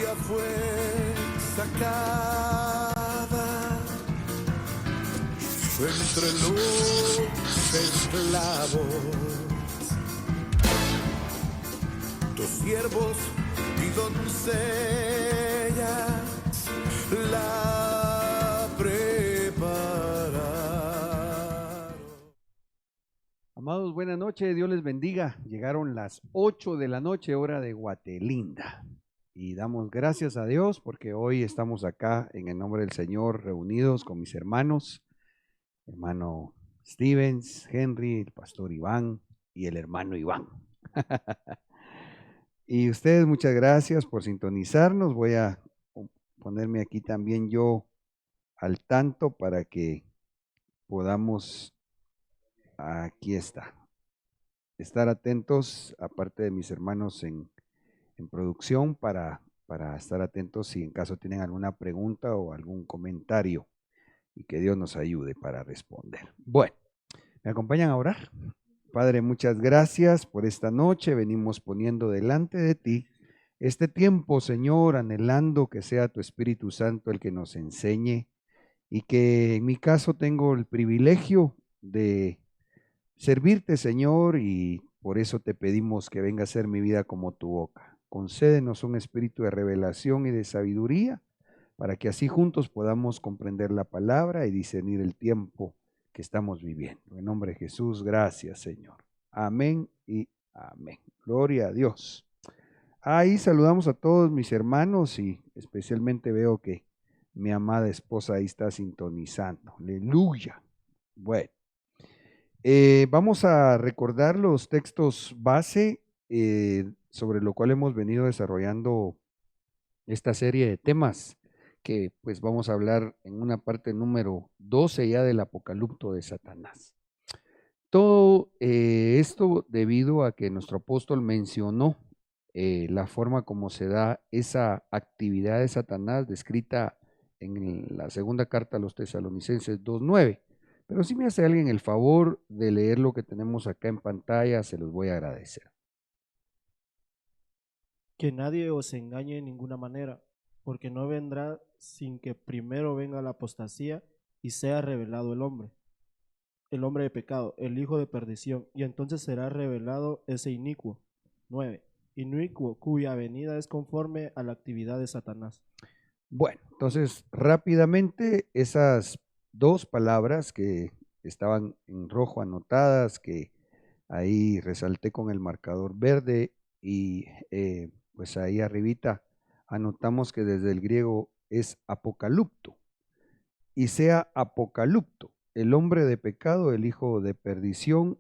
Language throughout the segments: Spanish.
ella fue sacada entre los esclavos. Tus siervos y doncellas la prepararon. Amados, buenas noches, Dios les bendiga. Llegaron las 8 de la noche, hora de Guatelinda. Y damos gracias a Dios porque hoy estamos acá en el nombre del Señor, reunidos con mis hermanos, hermano Stevens, Henry, el pastor Iván y el hermano Iván. Y ustedes, muchas gracias por sintonizarnos. Voy a ponerme aquí también yo al tanto para que podamos, aquí está, estar atentos, aparte de mis hermanos en producción, para estar atentos si en caso tienen alguna pregunta o algún comentario, y que Dios nos ayude para responder. Bueno, ¿me acompañan a orar? Padre, muchas gracias por esta noche. Venimos poniendo delante de ti este tiempo, Señor, anhelando que sea tu Espíritu Santo el que nos enseñe, y que en mi caso tengo el privilegio de servirte, Señor, y por eso te pedimos que venga a ser mi vida como tu boca. Concédenos un espíritu de revelación y de sabiduría, para que así juntos podamos comprender la palabra y discernir el tiempo que estamos viviendo. En nombre de Jesús, gracias, Señor. Amén y amén. Gloria a Dios. Ahí saludamos a todos mis hermanos y especialmente veo que mi amada esposa ahí está sintonizando. Aleluya. Bueno, vamos a recordar los textos base sobre lo cual hemos venido desarrollando esta serie de temas, que pues vamos a hablar en una parte número 12 ya del Apocalipto de Satanás. Todo esto debido a que nuestro apóstol mencionó la forma como se da esa actividad de Satanás descrita en la segunda carta a los Tesalonicenses 2:9. Pero si me hace alguien el favor de leer lo que tenemos acá en pantalla, se los voy a agradecer. Que nadie os engañe en ninguna manera, porque no vendrá sin que primero venga la apostasía y sea revelado el hombre de pecado, el hijo de perdición, y entonces será revelado ese inicuo. 9. Inicuo, cuya venida es conforme a la actividad de Satanás. Bueno, entonces rápidamente esas dos palabras que estaban en rojo anotadas, que ahí resalté con el marcador verde, y pues ahí arribita anotamos que desde el griego es apocalipto, y sea apocalipto, el hombre de pecado, el hijo de perdición,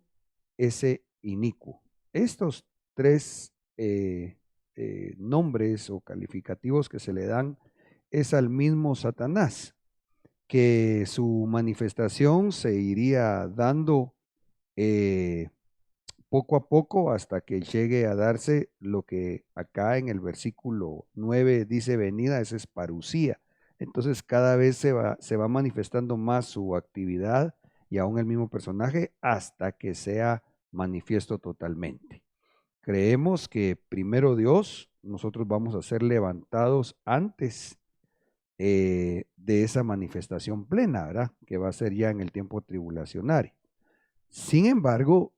ese inicuo. Estos tres nombres o calificativos que se le dan es al mismo Satanás, que su manifestación se iría dando poco a poco hasta que llegue a darse lo que acá en el versículo 9 dice venida, esa es parucía. Entonces cada vez se va manifestando más su actividad y aún el mismo personaje hasta que sea manifiesto totalmente. Creemos que primero Dios, nosotros vamos a ser levantados antes de esa manifestación plena, ¿verdad? Que va a ser ya en el tiempo tribulacionario. Sin embargo,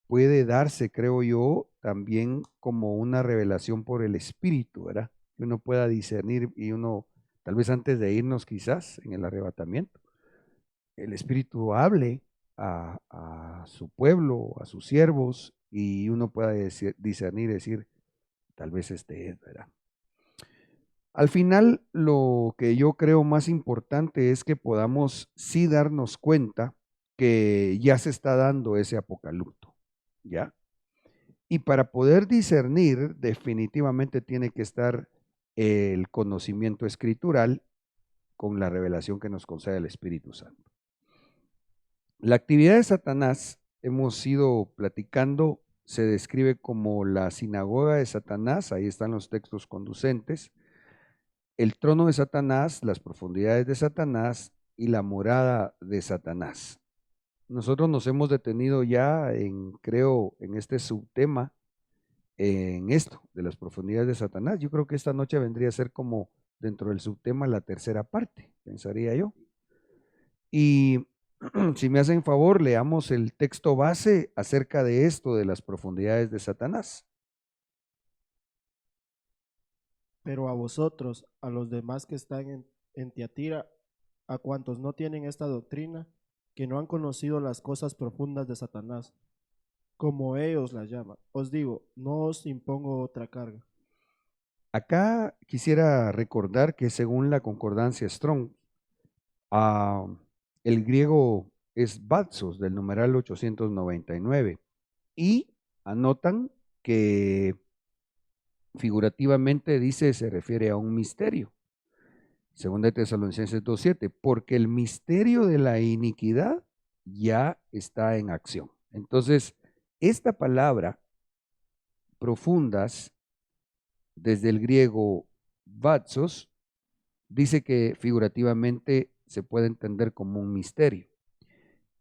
puede darse, creo yo, también como una revelación por el Espíritu, ¿verdad? Que uno pueda discernir y uno, tal vez antes de irnos quizás en el arrebatamiento, el Espíritu hable a su pueblo, a sus siervos, y uno pueda discernir, decir, tal vez este es, ¿verdad? Al final, lo que yo creo más importante es que podamos sí darnos cuenta que ya se está dando ese apocalipto, ¿ya? Y para poder discernir, definitivamente tiene que estar el conocimiento escritural con la revelación que nos concede el Espíritu Santo. La actividad de Satanás, hemos ido platicando, se describe como la sinagoga de Satanás, ahí están los textos conducentes, el trono de Satanás, las profundidades de Satanás y la morada de Satanás. Nosotros nos hemos detenido ya creo, en este subtema en esto de las profundidades de Satanás. Yo creo que esta noche vendría a ser como dentro del subtema la tercera parte, pensaría yo. Y si me hacen favor, leamos el texto base acerca de esto de las profundidades de Satanás. Pero a vosotros, a los demás que están en Tiatira, a cuantos no tienen esta doctrina, que no han conocido las cosas profundas de Satanás, como ellos las llaman, os digo, no os impongo otra carga. Acá quisiera recordar que según la concordancia Strong, el griego es batsos del numeral 899 y anotan que figurativamente dice se refiere a un misterio. Segunda de Tesalonicenses 2:7, porque el misterio de la iniquidad ya está en acción. Entonces, esta palabra profundas desde el griego batsos dice que figurativamente se puede entender como un misterio.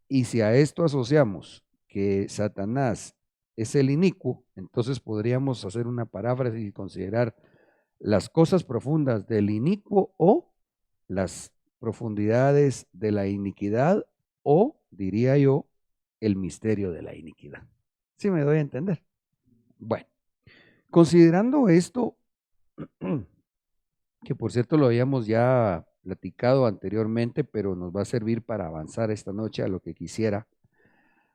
Y si a esto asociamos que Satanás es el inicuo, entonces podríamos hacer una paráfrasis y considerar las cosas profundas del inicuo o las profundidades de la iniquidad o, diría yo, el misterio de la iniquidad. ¿Sí me doy a entender? Bueno, considerando esto, que por cierto lo habíamos ya platicado anteriormente, pero nos va a servir para avanzar esta noche a lo que quisiera.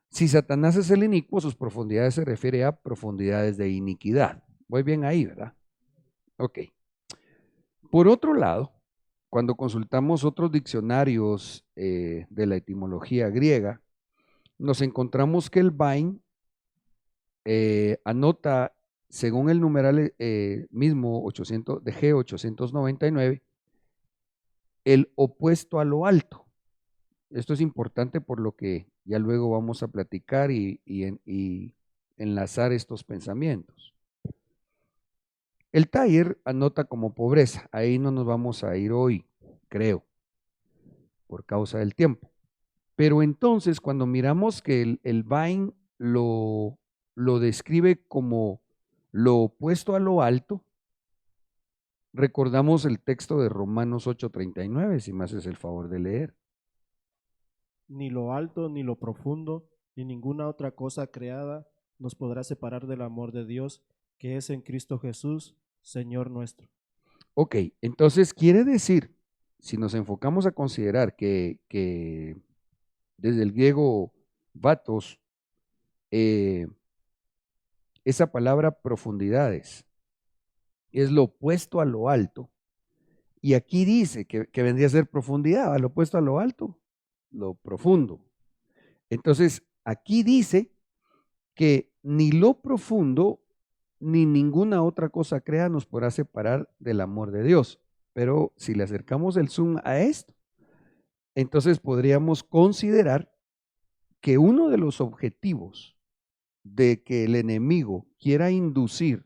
Si Satanás es el inicuo, sus profundidades se refiere a profundidades de iniquidad. Voy bien ahí, ¿verdad? Ok. Por otro lado, cuando consultamos otros diccionarios de la etimología griega, nos encontramos que el Bain anota, según el numeral mismo 800, de G899, el opuesto a lo alto. Esto es importante por lo que ya luego vamos a platicar y enlazar estos pensamientos. El Taller anota como pobreza. Ahí no nos vamos a ir hoy, creo, por causa del tiempo. Pero entonces, cuando miramos que el Bain lo describe como lo opuesto a lo alto, recordamos el texto de Romanos 8:39, si me haces el favor de leer. Ni lo alto, ni lo profundo, ni ninguna otra cosa creada nos podrá separar del amor de Dios, que es en Cristo Jesús, Señor nuestro. Ok, entonces quiere decir, si nos enfocamos a considerar que desde el griego vatos, esa palabra profundidades es lo opuesto a lo alto, y aquí dice que vendría a ser profundidad, lo opuesto a lo alto, lo profundo. Entonces, aquí dice que ni lo profundo ni ninguna otra cosa creada nos podrá separar del amor de Dios. Pero si le acercamos el zoom a esto, entonces podríamos considerar que uno de los objetivos de que el enemigo quiera inducir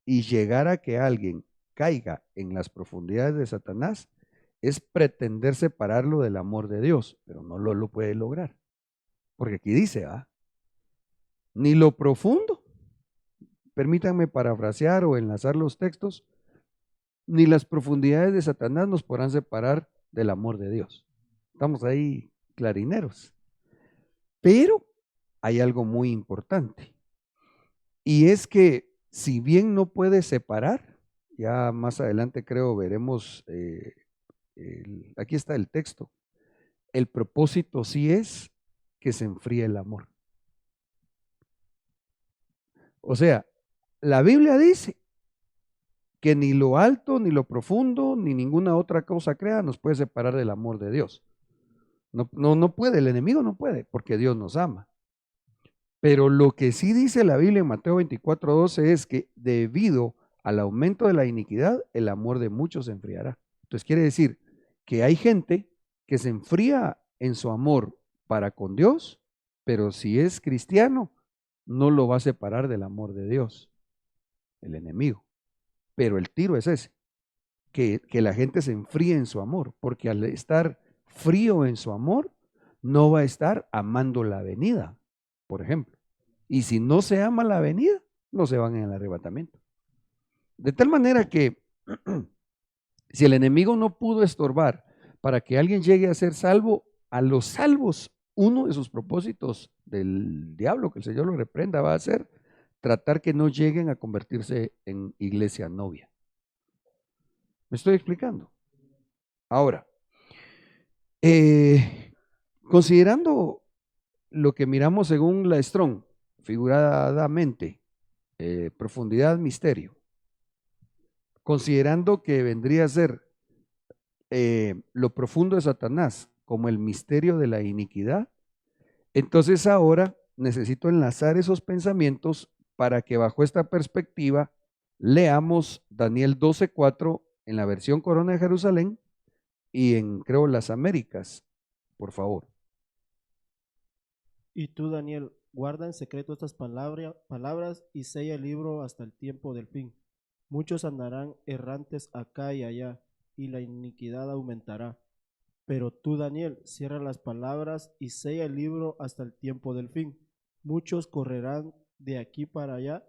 y llegar a que alguien caiga en las profundidades de Satanás es pretender separarlo del amor de Dios, pero no lo puede lograr. Porque aquí dice, ni lo profundo, permítanme parafrasear o enlazar los textos, ni las profundidades de Satanás nos podrán separar del amor de Dios. Estamos ahí clarineros. Pero hay algo muy importante, y es que si bien no puede separar, ya más adelante creo veremos, aquí está el texto, el propósito sí es que se enfríe el amor. O sea, la Biblia dice que ni lo alto, ni lo profundo, ni ninguna otra cosa creada nos puede separar del amor de Dios. No puede, el enemigo no puede, porque Dios nos ama. Pero lo que sí dice la Biblia en Mateo 24:12 es que debido al aumento de la iniquidad, el amor de muchos se enfriará. Entonces quiere decir que hay gente que se enfría en su amor para con Dios, pero si es cristiano, no lo va a separar del amor de Dios, el enemigo. Pero el tiro es ese, que la gente se enfríe en su amor, porque al estar frío en su amor, no va a estar amando la venida, por ejemplo. Y si no se ama la venida, no se van en el arrebatamiento. De tal manera que si el enemigo no pudo estorbar para que alguien llegue a ser salvo, a los salvos, uno de sus propósitos del diablo, que el Señor lo reprenda, va a ser tratar que no lleguen a convertirse en iglesia novia. ¿Me estoy explicando? Ahora, considerando lo que miramos según la Strong, figuradamente, profundidad, misterio, considerando que vendría a ser lo profundo de Satanás como el misterio de la iniquidad, entonces ahora necesito enlazar esos pensamientos para que bajo esta perspectiva leamos Daniel 12:4 en la versión Corona de Jerusalén y en, creo, las Américas, por favor. Y tú, Daniel, guarda en secreto estas palabras y sella el libro hasta el tiempo del fin. Muchos andarán errantes acá y allá, y la iniquidad aumentará. Pero tú, Daniel, cierra las palabras y sella el libro hasta el tiempo del fin. Muchos correrán de aquí para allá,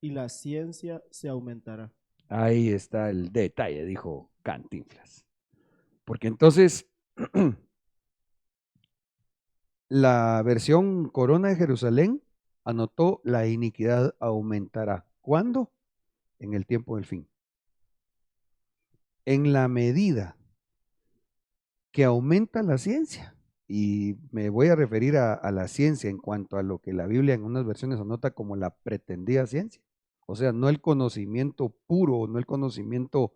y la ciencia se aumentará. Ahí está el detalle, dijo Cantinflas. Porque entonces la versión Corona de Jerusalén anotó la iniquidad aumentará. ¿Cuándo? En el tiempo del fin. En la medida que aumenta la ciencia, y me voy a referir a la ciencia en cuanto a lo que la Biblia en unas versiones anota como la pretendida ciencia, o sea, no el conocimiento puro, no el conocimiento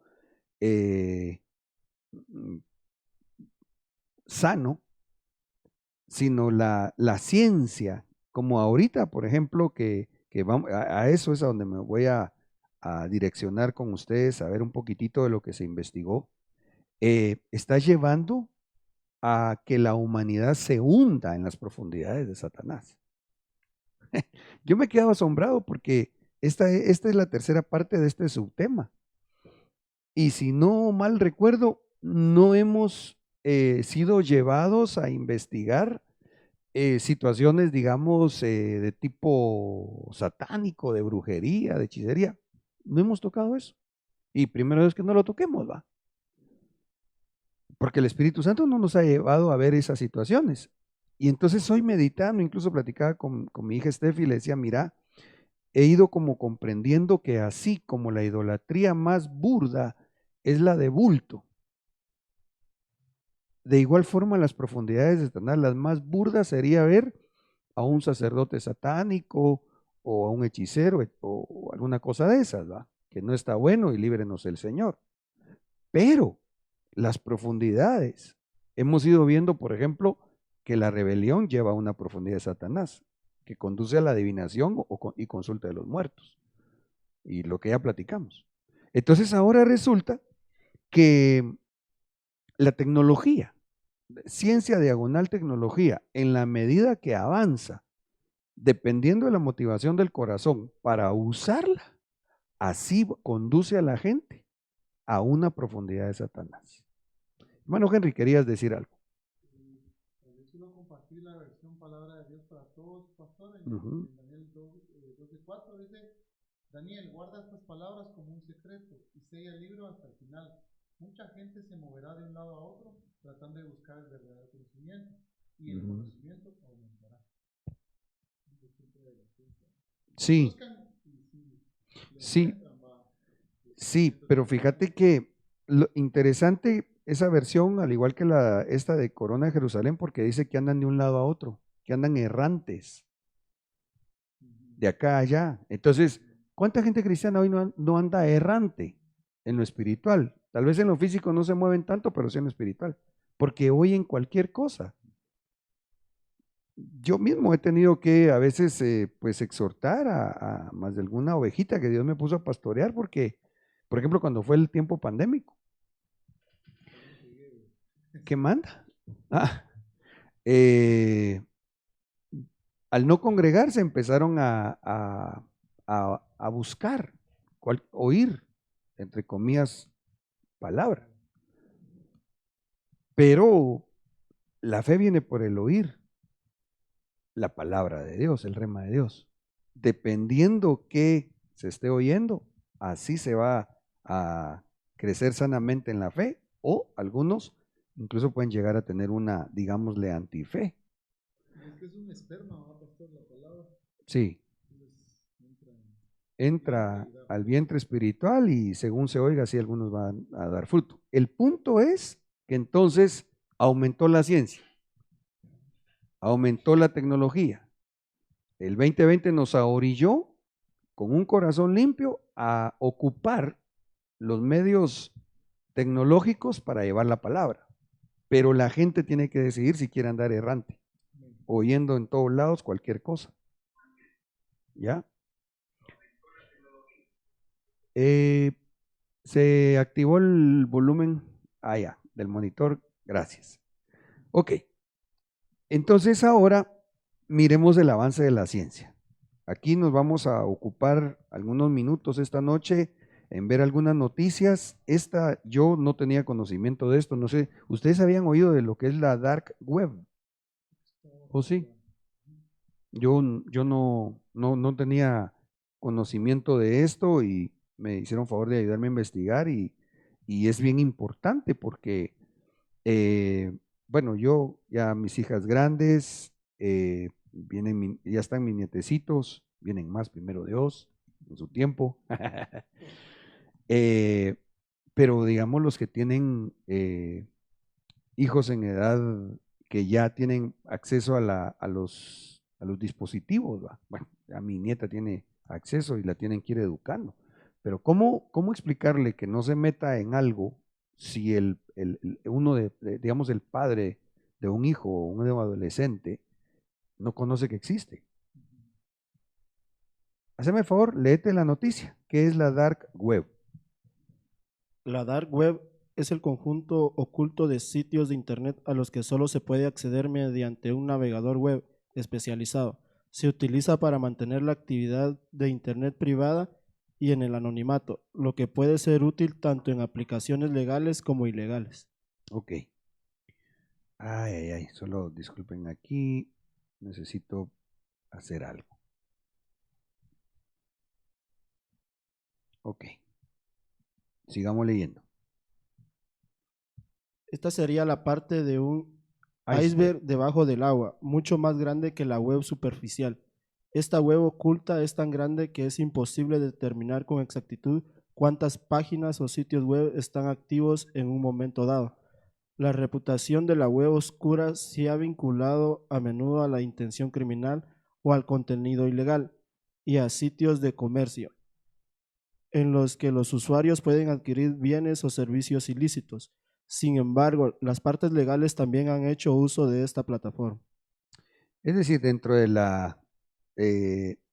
sano, sino la ciencia, como ahorita, por ejemplo, que vamos, a eso es a donde me voy a direccionar con ustedes, a ver un poquitito de lo que se investigó, está llevando a que la humanidad se hunda en las profundidades de Satanás. Yo me quedaba asombrado porque esta es la tercera parte de este subtema. Y si no mal recuerdo, no hemos sido llevados a investigar situaciones, digamos, de tipo satánico, de brujería, de hechicería. No hemos tocado eso. Y primero es que no lo toquemos, ¿va? Porque el Espíritu Santo no nos ha llevado a ver esas situaciones. Y entonces hoy meditando, incluso platicaba con mi hija Steffi y le decía, mira, he ido como comprendiendo que así como la idolatría más burda es la de bulto, de igual forma las profundidades de Satanás, las más burdas sería ver a un sacerdote satánico o a un hechicero o alguna cosa de esas, ¿va? Que no está bueno y líbrenos el Señor. Pero las profundidades, hemos ido viendo, por ejemplo, que la rebelión lleva a una profundidad de Satanás, que conduce a la adivinación y consulta de los muertos, y lo que ya platicamos. Entonces ahora resulta que la tecnología, ciencia diagonal tecnología, en la medida que avanza, dependiendo de la motivación del corazón para usarla, así conduce a la gente a una profundidad de Satanás. Hermano Henry, querías decir algo. Quiero compartir la versión Palabra de Dios para todos, pastor. En Daniel 12:4 dice: Daniel, guarda estas palabras como un secreto y sella el libro hasta el final. Mucha gente se moverá de un lado a otro tratando de buscar el verdadero conocimiento, y el conocimiento aumentará. Sí, sí, sí, pero fíjate que lo interesante esa versión, al igual que esta de Corona de Jerusalén, porque dice que andan de un lado a otro, que andan errantes, de acá a allá. Entonces, ¿cuánta gente cristiana hoy no anda errante en lo espiritual? Tal vez en lo físico no se mueven tanto, pero sí en lo espiritual, porque hoy en cualquier cosa. Yo mismo he tenido que a veces pues exhortar a más de alguna ovejita que Dios me puso a pastorear, porque, por ejemplo, cuando fue el tiempo pandémico, ¿qué manda? Ah, al no congregarse empezaron a buscar, oír, entre comillas, palabra. Pero la fe viene por el oír la palabra de Dios, el rema de Dios. dependiendo qué se esté oyendo, así se va a crecer sanamente en la fe, o algunos incluso pueden llegar a tener una, digámosle, antife. Es que es un esperma, ¿no, pastor? La palabra. Sí, entra al vientre espiritual y según se oiga, sí algunos van a dar fruto. El punto es que entonces aumentó la ciencia, aumentó la tecnología. El 2020 nos ahorilló con un corazón limpio a ocupar los medios tecnológicos para llevar la palabra. Pero la gente tiene que decidir si quiere andar errante, oyendo en todos lados cualquier cosa. ¿Ya? Se activó el volumen allá del monitor, gracias. Ok, entonces ahora miremos el avance de la ciencia. Aquí nos vamos a ocupar algunos minutos esta noche en ver algunas noticias. Yo no tenía conocimiento de esto, no sé, ¿ustedes habían oído de lo que es la Dark Web? ¿O sí? Yo no tenía conocimiento de esto y me hicieron favor de ayudarme a investigar y es bien importante porque, bueno, yo ya mis hijas grandes, ya están mis nietecitos, vienen más primero Dios, en su tiempo, pero digamos los que tienen hijos en edad que ya tienen acceso a los dispositivos, ¿va? Bueno, ya mi nieta tiene acceso y la tienen que ir educando, pero ¿cómo explicarle que no se meta en algo si digamos, el padre de un hijo o un adolescente no conoce que existe? Haceme el favor, léete la noticia. ¿Qué es la Dark Web? La Dark Web es el conjunto oculto de sitios de Internet a los que solo se puede acceder mediante un navegador web especializado. Se utiliza para mantener la actividad de Internet privada y en el anonimato, lo que puede ser útil tanto en aplicaciones legales como ilegales. Ok. Solo disculpen aquí, necesito hacer algo. Ok. Sigamos leyendo. Esta sería la parte de un iceberg debajo del agua, mucho más grande que la web superficial. Esta web oculta es tan grande que es imposible determinar con exactitud cuántas páginas o sitios web están activos en un momento dado. La reputación de la web oscura se ha vinculado a menudo a la intención criminal o al contenido ilegal y a sitios de comercio, en los que los usuarios pueden adquirir bienes o servicios ilícitos. Sin embargo, las partes legales también han hecho uso de esta plataforma. Es decir, dentro de la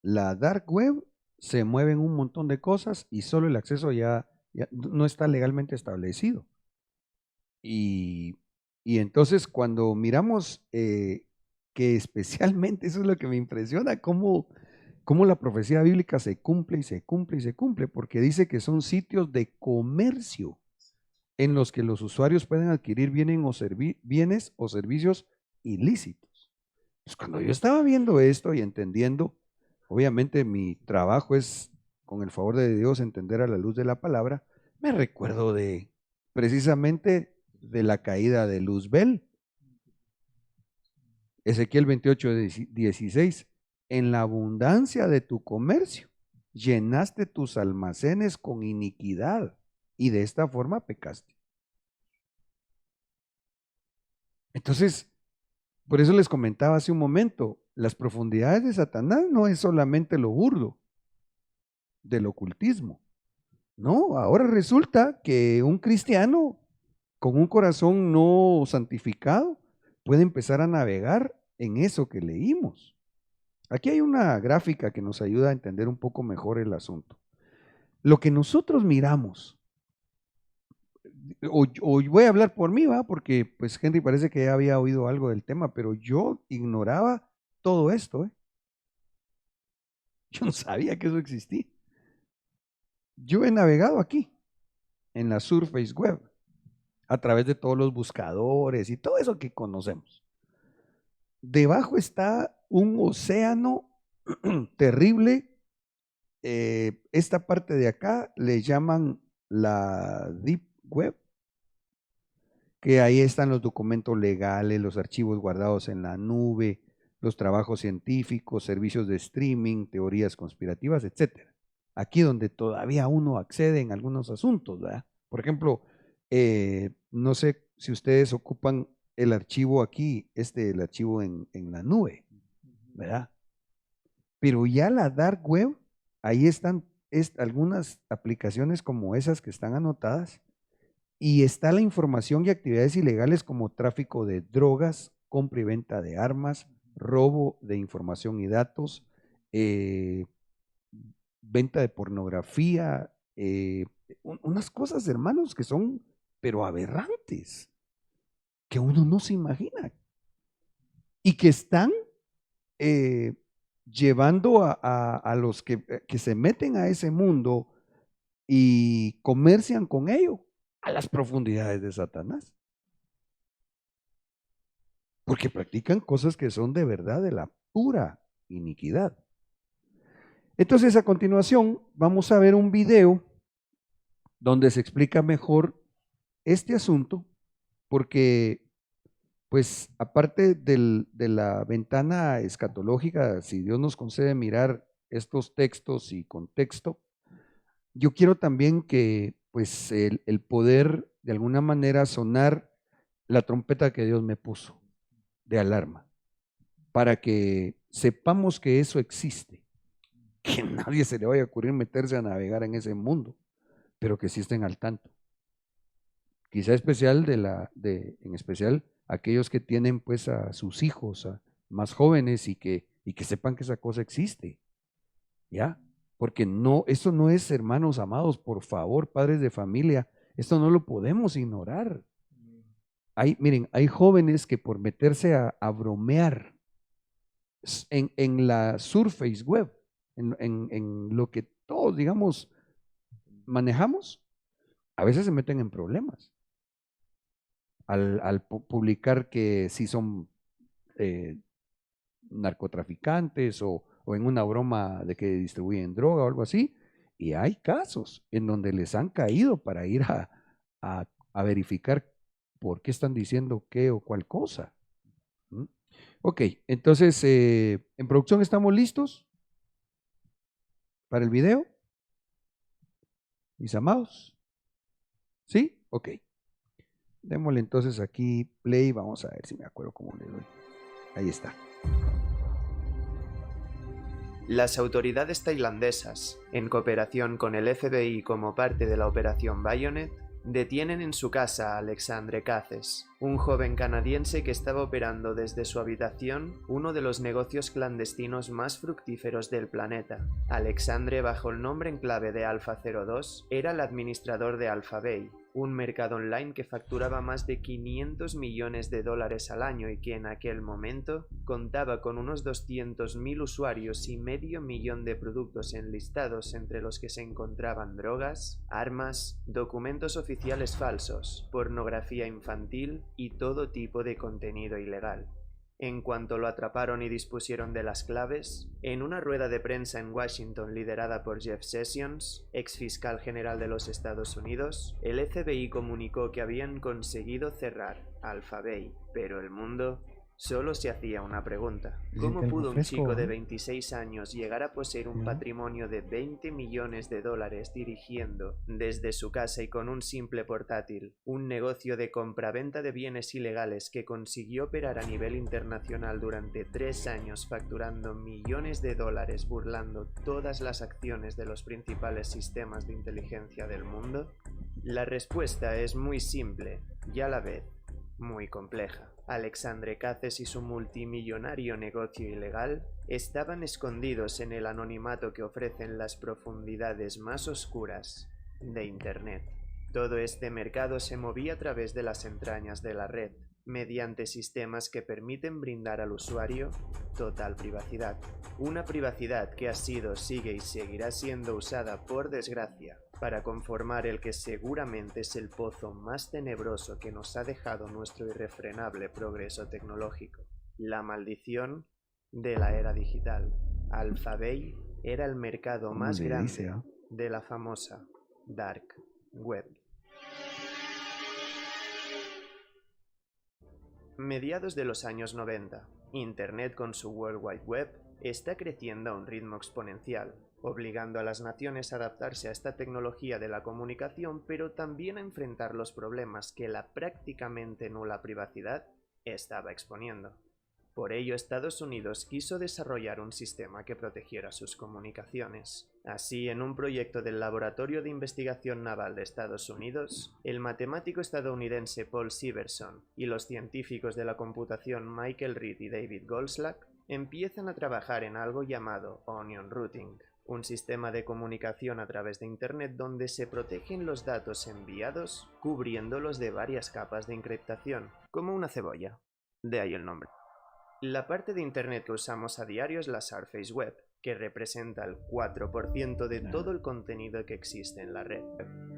Dark Web se mueven un montón de cosas y solo el acceso ya no está legalmente establecido. Y entonces cuando miramos que especialmente, eso es lo que me impresiona, cómo la profecía bíblica se cumple y se cumple y se cumple, porque dice que son sitios de comercio en los que los usuarios pueden adquirir bienes o servicios ilícitos. Pues cuando yo estaba viendo esto y entendiendo, obviamente mi trabajo es, con el favor de Dios, entender a la luz de la palabra, me recuerdo precisamente de la caída de Luzbel. Ezequiel 28:16, en la abundancia de tu comercio llenaste tus almacenes con iniquidad y de esta forma pecaste. Entonces, por eso les comentaba hace un momento, las profundidades de Satanás no es solamente lo burdo del ocultismo. No, ahora resulta que un cristiano con un corazón no santificado puede empezar a navegar en eso que leímos. Aquí hay una gráfica que nos ayuda a entender un poco mejor el asunto. Lo que nosotros miramos, o voy a hablar por mí, ¿va? Porque pues Henry parece que ya había oído algo del tema, pero yo ignoraba todo esto, ¿eh? Yo no sabía que eso existía. Yo he navegado aquí, en la Surface Web, a través de todos los buscadores y todo eso que conocemos. Debajo está un océano terrible. Esta parte de acá le llaman la Deep Web, que ahí están los documentos legales, los archivos guardados en la nube, los trabajos científicos, servicios de streaming, teorías conspirativas, etcétera. Aquí donde todavía uno accede en algunos asuntos, ¿verdad? Por ejemplo, no sé si ustedes ocupan el archivo aquí, el archivo en la nube, ¿verdad? Pero ya la Dark Web, ahí están algunas aplicaciones como esas que están anotadas, y está la información y actividades ilegales como tráfico de drogas, compra y venta de armas, robo de información y datos, venta de pornografía, unas cosas, hermanos, que son, pero aberrantes, que uno no se imagina, y que están llevando a los que se meten a ese mundo y comercian con ello a las profundidades de Satanás. Porque practican cosas que son de verdad de la pura iniquidad. Entonces, a continuación, vamos a ver un video donde se explica mejor este asunto, porque, pues, aparte de la ventana escatológica, si Dios nos concede mirar estos textos y contexto, yo quiero también que, pues, el poder de alguna manera sonar la trompeta que Dios me puso de alarma, para que sepamos que eso existe, que a nadie se le vaya a ocurrir meterse a navegar en ese mundo, pero que sí estén al tanto. Quizá en especial aquellos que tienen pues a sus hijos más jóvenes y que sepan que esa cosa existe, ¿ya? Porque no, eso no es, hermanos amados, por favor, padres de familia, esto no lo podemos ignorar. Miren, hay jóvenes que por meterse a bromear en la Surface Web, en lo que todos, digamos, manejamos, a veces se meten en problemas. Al publicar que sí son narcotraficantes o en una broma de que distribuyen droga o algo así, y hay casos en donde les han caído para ir a verificar por qué están diciendo qué o cuál cosa. Ok, entonces, en producción estamos listos para el video, mis amados. ¿Sí? Ok. Démosle entonces aquí play, vamos a ver si me acuerdo cómo le doy. Ahí está. Las autoridades tailandesas, en cooperación con el FBI como parte de la Operación Bayonet, detienen en su casa a Alexandre Caces, un joven canadiense que estaba operando desde su habitación uno de los negocios clandestinos más fructíferos del planeta. Alexandre, bajo el nombre en clave de Alpha 02, era el administrador de Alpha Bay, un mercado online que facturaba más de 500 millones de dólares al año y que en aquel momento contaba con unos 200.000 usuarios y medio millón de productos enlistados, entre los que se encontraban drogas, armas, documentos oficiales falsos, pornografía infantil y todo tipo de contenido ilegal. En cuanto lo atraparon y dispusieron de las claves, en una rueda de prensa en Washington liderada por Jeff Sessions, ex fiscal general de los Estados Unidos, el FBI comunicó que habían conseguido cerrar Alpha Bay, pero el mundo solo se hacía una pregunta. ¿Cómo pudo un chico de 26 años llegar a poseer un patrimonio de 20 millones de dólares dirigiendo, desde su casa y con un simple portátil, un negocio de compraventa de bienes ilegales que consiguió operar a nivel internacional durante 3 años facturando millones de dólares, burlando todas las acciones de los principales sistemas de inteligencia del mundo? La respuesta es muy simple y a la vez muy compleja. Alexandre Caces y su multimillonario negocio ilegal estaban escondidos en el anonimato que ofrecen las profundidades más oscuras de Internet. Todo este mercado se movía a través de las entrañas de la red, mediante sistemas que permiten brindar al usuario total privacidad. Una privacidad que ha sido, sigue y seguirá siendo usada, por desgracia, para conformar el que seguramente es el pozo más tenebroso que nos ha dejado nuestro irrefrenable progreso tecnológico, la maldición de la era digital. Alphabay era el mercado ¿Cómo más le grande dice, ah? de la famosa Dark Web. Mediados de los años 90, Internet con su World Wide Web está creciendo a un ritmo exponencial, obligando a las naciones a adaptarse a esta tecnología de la comunicación, pero también a enfrentar los problemas que la prácticamente nula privacidad estaba exponiendo. Por ello, Estados Unidos quiso desarrollar un sistema que protegiera sus comunicaciones. Así, en un proyecto del Laboratorio de Investigación Naval de Estados Unidos, el matemático estadounidense Paul Siverson y los científicos de la computación Michael Reed y David Goldschlag empiezan a trabajar en algo llamado Onion Routing, un sistema de comunicación a través de Internet donde se protegen los datos enviados cubriéndolos de varias capas de encriptación, como una cebolla. De ahí el nombre. La parte de Internet que usamos a diario es la Surface Web, que representa el 4% de todo el contenido que existe en la red.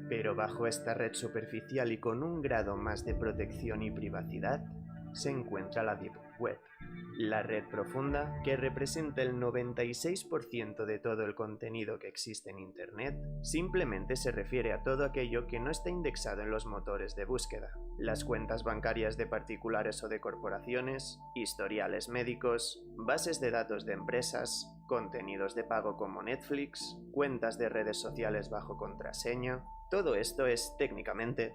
Pero bajo esta red superficial y con un grado más de protección y privacidad, se encuentra la Deep Web, la red profunda que representa el 96% de todo el contenido que existe en Internet. Simplemente se refiere a todo aquello que no está indexado en los motores de búsqueda, las cuentas bancarias de particulares o de corporaciones, historiales médicos, bases de datos de empresas, contenidos de pago como Netflix, cuentas de redes sociales bajo contraseña. Todo esto es técnicamente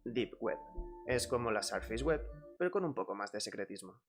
Deep Web. Es como la Surface Web, pero con un poco más de secretismo.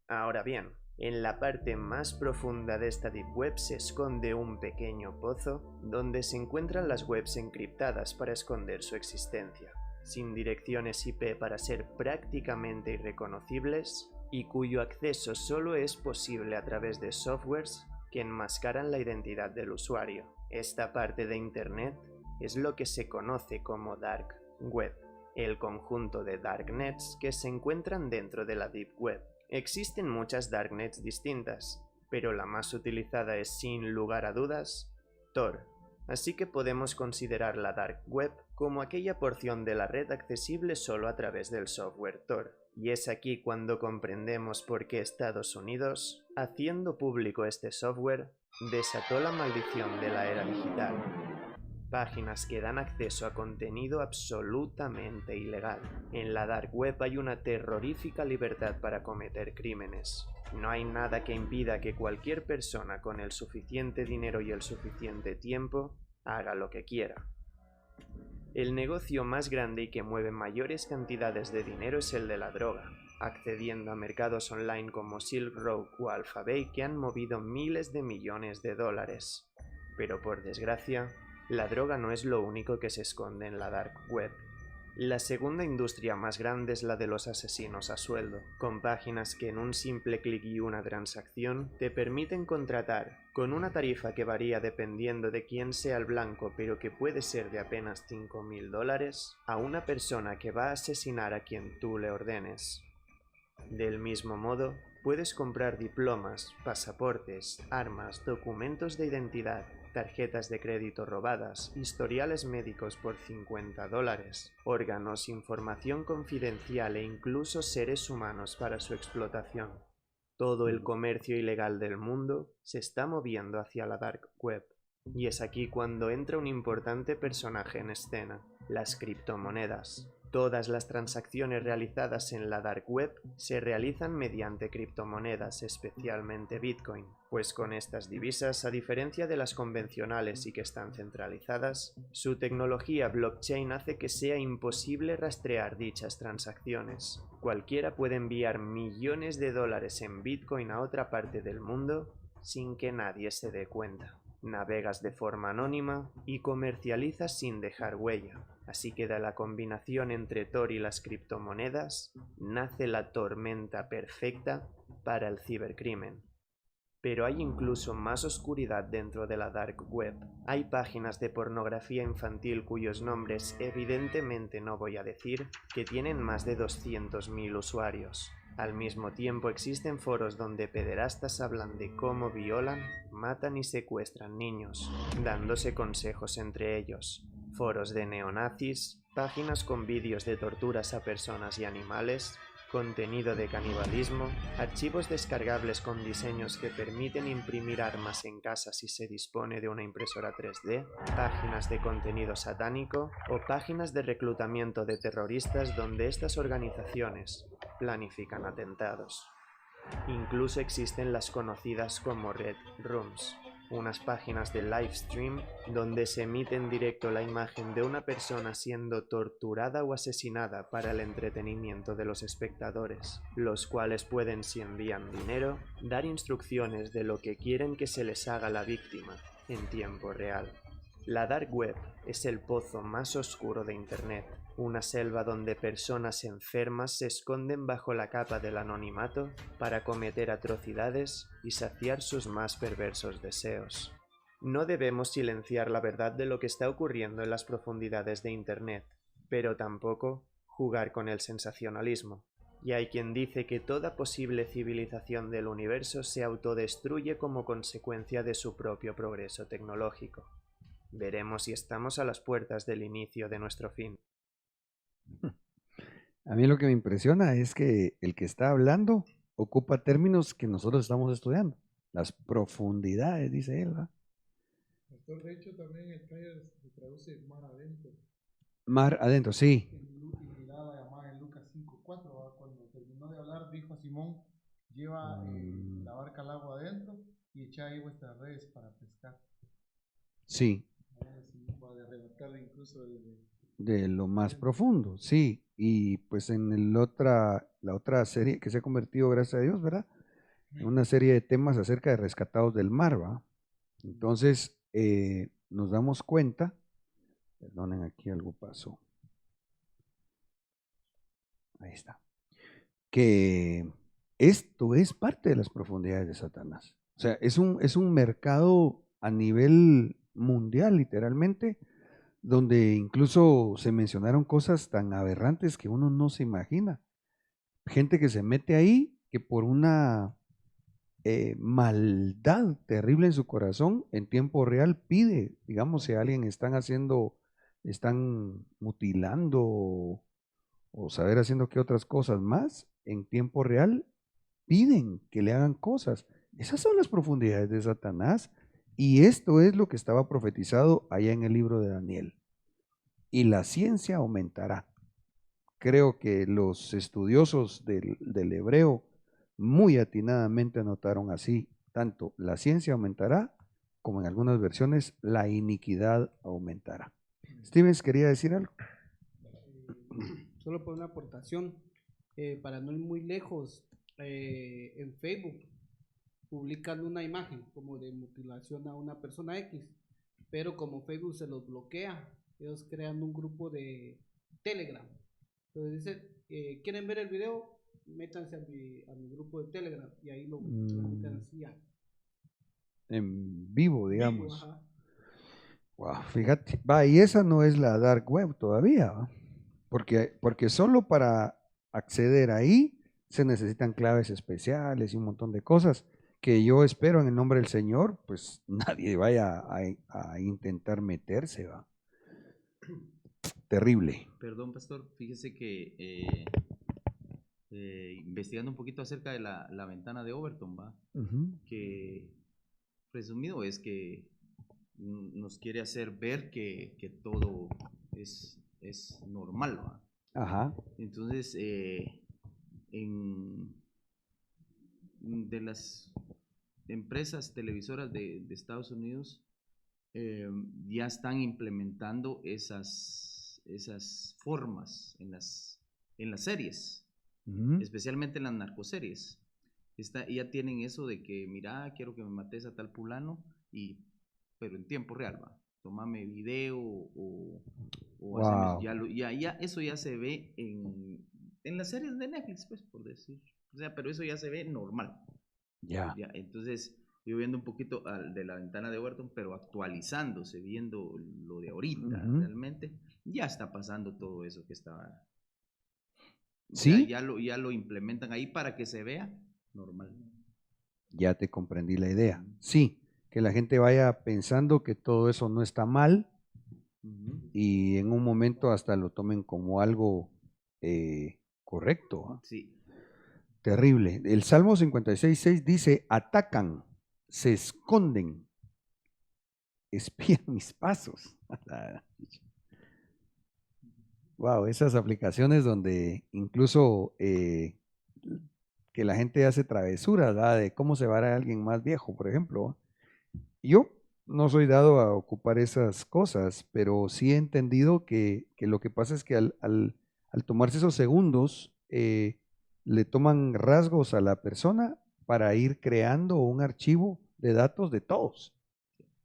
Ahora bien, en la parte más profunda de esta Deep Web se esconde un pequeño pozo donde se encuentran las webs encriptadas para esconder su existencia, sin direcciones IP para ser prácticamente irreconocibles y cuyo acceso solo es posible a través de softwares que enmascaran la identidad del usuario. Esta parte de Internet es lo que se conoce como Dark Web, el conjunto de darknets que se encuentran dentro de la Deep Web. Existen muchas darknets distintas, pero la más utilizada es sin lugar a dudas Tor, así que podemos considerar la Dark Web como aquella porción de la red accesible solo a través del software Tor. Y es aquí cuando comprendemos por qué Estados Unidos, haciendo público este software, desató la maldición de la era digital. Páginas que dan acceso a contenido absolutamente ilegal. En la Dark Web hay una terrorífica libertad para cometer crímenes. No hay nada que impida que cualquier persona con el suficiente dinero y el suficiente tiempo haga lo que quiera. El negocio más grande y que mueve mayores cantidades de dinero es el de la droga, accediendo a mercados online como Silk Road o Alphabay que han movido miles de millones de dólares. Pero por desgracia, la droga no es lo único que se esconde en la Dark Web. La segunda industria más grande es la de los asesinos a sueldo, con páginas que en un simple clic y una transacción te permiten contratar, con una tarifa que varía dependiendo de quién sea el blanco pero que puede ser de apenas $5.000, a una persona que va a asesinar a quien tú le ordenes. Del mismo modo, puedes comprar diplomas, pasaportes, armas, documentos de identidad, tarjetas de crédito robadas, historiales médicos por $50, órganos, información confidencial e incluso seres humanos para su explotación. Todo el comercio ilegal del mundo se está moviendo hacia la Dark Web. Y es aquí cuando entra un importante personaje en escena, las criptomonedas. Todas las transacciones realizadas en la Dark Web se realizan mediante criptomonedas, especialmente Bitcoin, pues con estas divisas, a diferencia de las convencionales y que están centralizadas, su tecnología blockchain hace que sea imposible rastrear dichas transacciones. Cualquiera puede enviar millones de dólares en Bitcoin a otra parte del mundo sin que nadie se dé cuenta. Navegas de forma anónima y comercializas sin dejar huella. Así que de la combinación entre Tor y las criptomonedas nace la tormenta perfecta para el cibercrimen. Pero hay incluso más oscuridad dentro de la Dark Web. Hay páginas de pornografía infantil cuyos nombres evidentemente no voy a decir, que tienen más de 200.000 usuarios. Al mismo tiempo existen foros donde pederastas hablan de cómo violan, matan y secuestran niños, dándose consejos entre ellos. Foros de neonazis, páginas con vídeos de torturas a personas y animales, contenido de canibalismo, archivos descargables con diseños que permiten imprimir armas en casa si se dispone de una impresora 3D, páginas de contenido satánico o páginas de reclutamiento de terroristas donde estas organizaciones planifican atentados. Incluso existen las conocidas como Red Rooms, unas páginas de live stream donde se emite en directo la imagen de una persona siendo torturada o asesinada para el entretenimiento de los espectadores, los cuales pueden, si envían dinero, dar instrucciones de lo que quieren que se les haga a la víctima en tiempo real. La Dark Web es el pozo más oscuro de Internet, una selva donde personas enfermas se esconden bajo la capa del anonimato para cometer atrocidades y saciar sus más perversos deseos. No debemos silenciar la verdad de lo que está ocurriendo en las profundidades de Internet, pero tampoco jugar con el sensacionalismo. Y hay quien dice que toda posible civilización del universo se autodestruye como consecuencia de su propio progreso tecnológico. Veremos si estamos a las puertas del inicio de nuestro fin. A mí lo que me impresiona es que el que está hablando ocupa términos que nosotros estamos estudiando. Las profundidades, dice él, ¿verdad? Pastor, de hecho, también el taller se traduce mar adentro. Mar adentro, sí. Y miraba llamada en Lucas 5:4, ¿verdad? Cuando terminó de hablar, dijo a Simón: lleva la barca al agua adentro y echa ahí vuestras redes para pescar. Sí. Para arrebatar incluso De lo más profundo, sí. Y pues en la otra serie que se ha convertido, gracias a Dios, ¿verdad? En una serie de temas acerca de rescatados del mar, ¿va? Entonces, nos damos cuenta, perdonen, aquí algo pasó. Ahí está. Que esto es parte de las profundidades de Satanás. O sea, es un mercado a nivel mundial, literalmente, donde incluso se mencionaron cosas tan aberrantes que uno no se imagina. Gente que se mete ahí, que por una maldad terrible en su corazón, en tiempo real pide, digamos, si a alguien están mutilando o saber haciendo qué otras cosas más, en tiempo real piden que le hagan cosas. Esas son las profundidades de Satanás y esto es lo que estaba profetizado allá en el libro de Daniel. Y la ciencia aumentará. Creo que los estudiosos del hebreo muy atinadamente anotaron así, tanto la ciencia aumentará como en algunas versiones la iniquidad aumentará. Stevens, ¿quería decir algo? Solo por una aportación, para no ir muy lejos, en Facebook publican una imagen como de mutilación a una persona X, pero como Facebook se los bloquea, ellos crean un grupo de Telegram. Entonces dice, ¿quieren ver el video? Métanse a mi grupo de Telegram y ahí lo publican así ya. En vivo, digamos. Vivo, ajá. Wow, fíjate, va, y esa no es la dark web todavía, ¿va? Porque solo para acceder ahí se necesitan claves especiales y un montón de cosas que yo espero en el nombre del Señor, pues nadie vaya a intentar meterse, ¿va? Terrible. Perdón, pastor, fíjese que investigando un poquito acerca de la ventana de Overton, ¿va? Que resumido es que nos quiere hacer ver que todo es normal, ¿va? Ajá. Entonces, de las empresas televisoras de Estados Unidos ya están implementando esas formas en las series, especialmente en las narcoseries. Ya tienen eso de que, mira, quiero que me mates a tal fulano, pero en tiempo real, va. Tómame video o Wow. eso ya se ve en las series de Netflix, pues, por decir. O sea, pero eso ya se ve normal. Ya. Entonces, yo viendo un poquito de la ventana de Overton, pero actualizándose, viendo lo de ahorita, realmente, ya está pasando todo eso que estaba. ¿Sí? Ya lo implementan ahí para que se vea normal. Ya te comprendí la idea. Sí, que la gente vaya pensando que todo eso no está mal y en un momento hasta lo tomen como algo correcto, ¿eh? Sí. terrible. El Salmo 56:6 dice, atacan, se esconden, espían mis pasos. Wow, esas aplicaciones donde incluso que la gente hace travesuras, ¿verdad? De cómo se va a alguien más viejo, por ejemplo. Yo no soy dado a ocupar esas cosas, pero sí he entendido que lo que pasa es que al tomarse esos segundos, le toman rasgos a la persona para ir creando un archivo de datos de todos,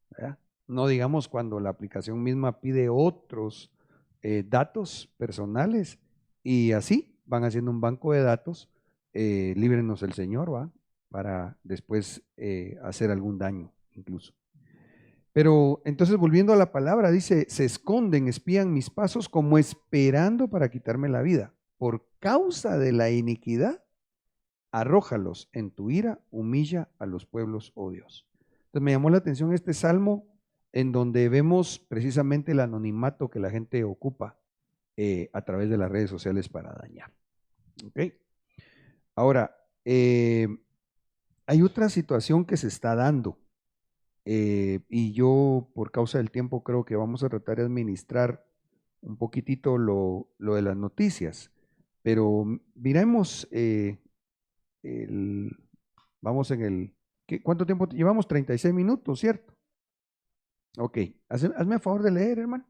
¿verdad? No digamos cuando la aplicación misma pide otros datos personales y así van haciendo un banco de datos, líbrenos el Señor, ¿va? Para después hacer algún daño incluso. Pero entonces volviendo a la palabra, dice, se esconden, espían mis pasos como esperando para quitarme la vida. Por causa de la iniquidad, arrójalos en tu ira, humilla a los pueblos, oh Dios. Entonces me llamó la atención este salmo en donde vemos precisamente el anonimato que la gente ocupa a través de las redes sociales para dañar. ¿Okay? Ahora, hay otra situación que se está dando. Y yo, por causa del tiempo, creo que vamos a tratar de administrar un poquitito lo de las noticias. Pero miremos, vamos en el, ¿cuánto tiempo? Llevamos 36 minutos, ¿cierto? Ok, hazme a favor de leer, hermano.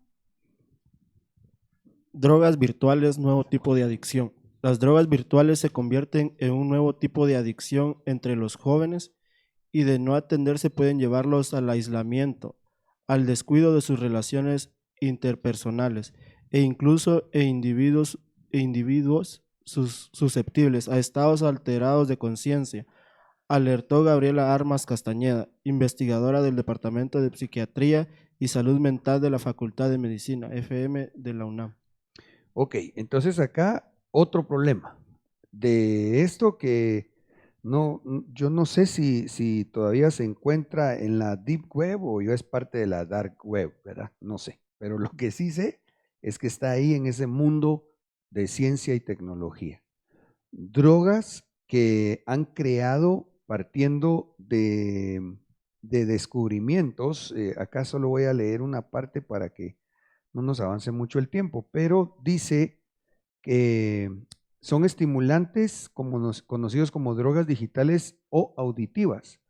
Drogas virtuales, nuevo tipo de adicción. Las drogas virtuales se convierten en un nuevo tipo de adicción entre los jóvenes y de no atenderse pueden llevarlos al aislamiento, al descuido de sus relaciones interpersonales e incluso individuos susceptibles a estados alterados de conciencia, alertó Gabriela Armas Castañeda, investigadora del Departamento de Psiquiatría y Salud Mental de la Facultad de Medicina, FM de la UNAM. Ok, entonces acá otro problema de esto que no, yo no sé si todavía se encuentra en la Deep Web o ya es parte de la Dark Web, ¿verdad? No sé, pero lo que sí sé es que está ahí en ese mundo de ciencia y tecnología. Drogas que han creado partiendo de descubrimientos, acá solo voy a leer una parte para que no nos avance mucho el tiempo, pero dice que son estimulantes conocidos como drogas digitales o auditivas.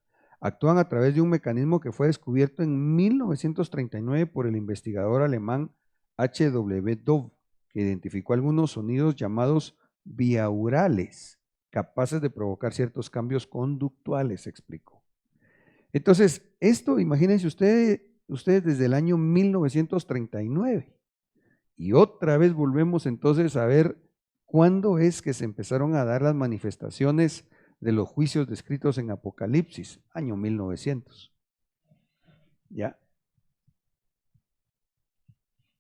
Actúan a través de un mecanismo que fue descubierto en 1939 por el investigador alemán H.W. Dove, que identificó algunos sonidos llamados biaurales, capaces de provocar ciertos cambios conductuales, explicó. Entonces, esto, imagínense ustedes desde el año 1939. Y otra vez volvemos entonces a ver cuándo es que se empezaron a dar las manifestaciones de los juicios descritos en Apocalipsis, año 1900. ¿Ya?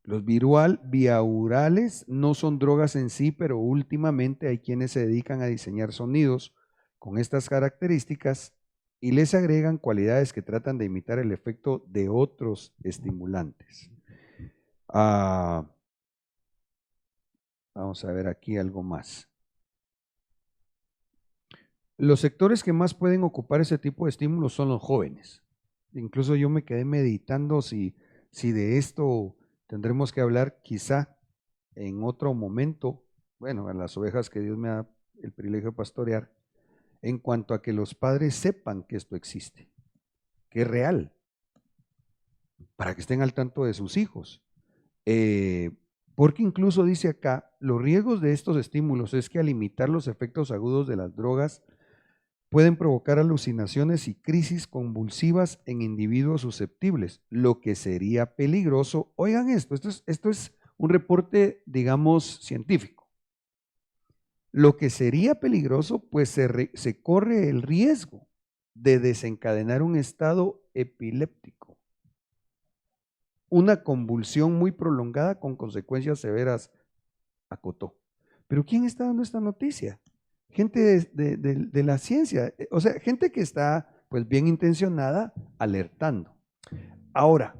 Los biaurales no son drogas en sí, pero últimamente hay quienes se dedican a diseñar sonidos con estas características y les agregan cualidades que tratan de imitar el efecto de otros estimulantes. Vamos a ver aquí algo más. Los sectores que más pueden ocupar ese tipo de estímulos son los jóvenes. Incluso yo me quedé meditando si de esto tendremos que hablar quizá en otro momento, bueno, a las ovejas que Dios me da el privilegio de pastorear, en cuanto a que los padres sepan que esto existe, que es real, para que estén al tanto de sus hijos. Porque incluso dice acá, los riesgos de estos estímulos es que al imitar los efectos agudos de las drogas, pueden provocar alucinaciones y crisis convulsivas en individuos susceptibles, lo que sería peligroso. Oigan esto es un reporte, digamos, científico. Lo que sería peligroso, pues se corre el riesgo de desencadenar un estado epiléptico, una convulsión muy prolongada con consecuencias severas, acotó. ¿Pero quién está dando esta noticia? Gente de la ciencia, o sea, gente que está pues bien intencionada alertando. Ahora,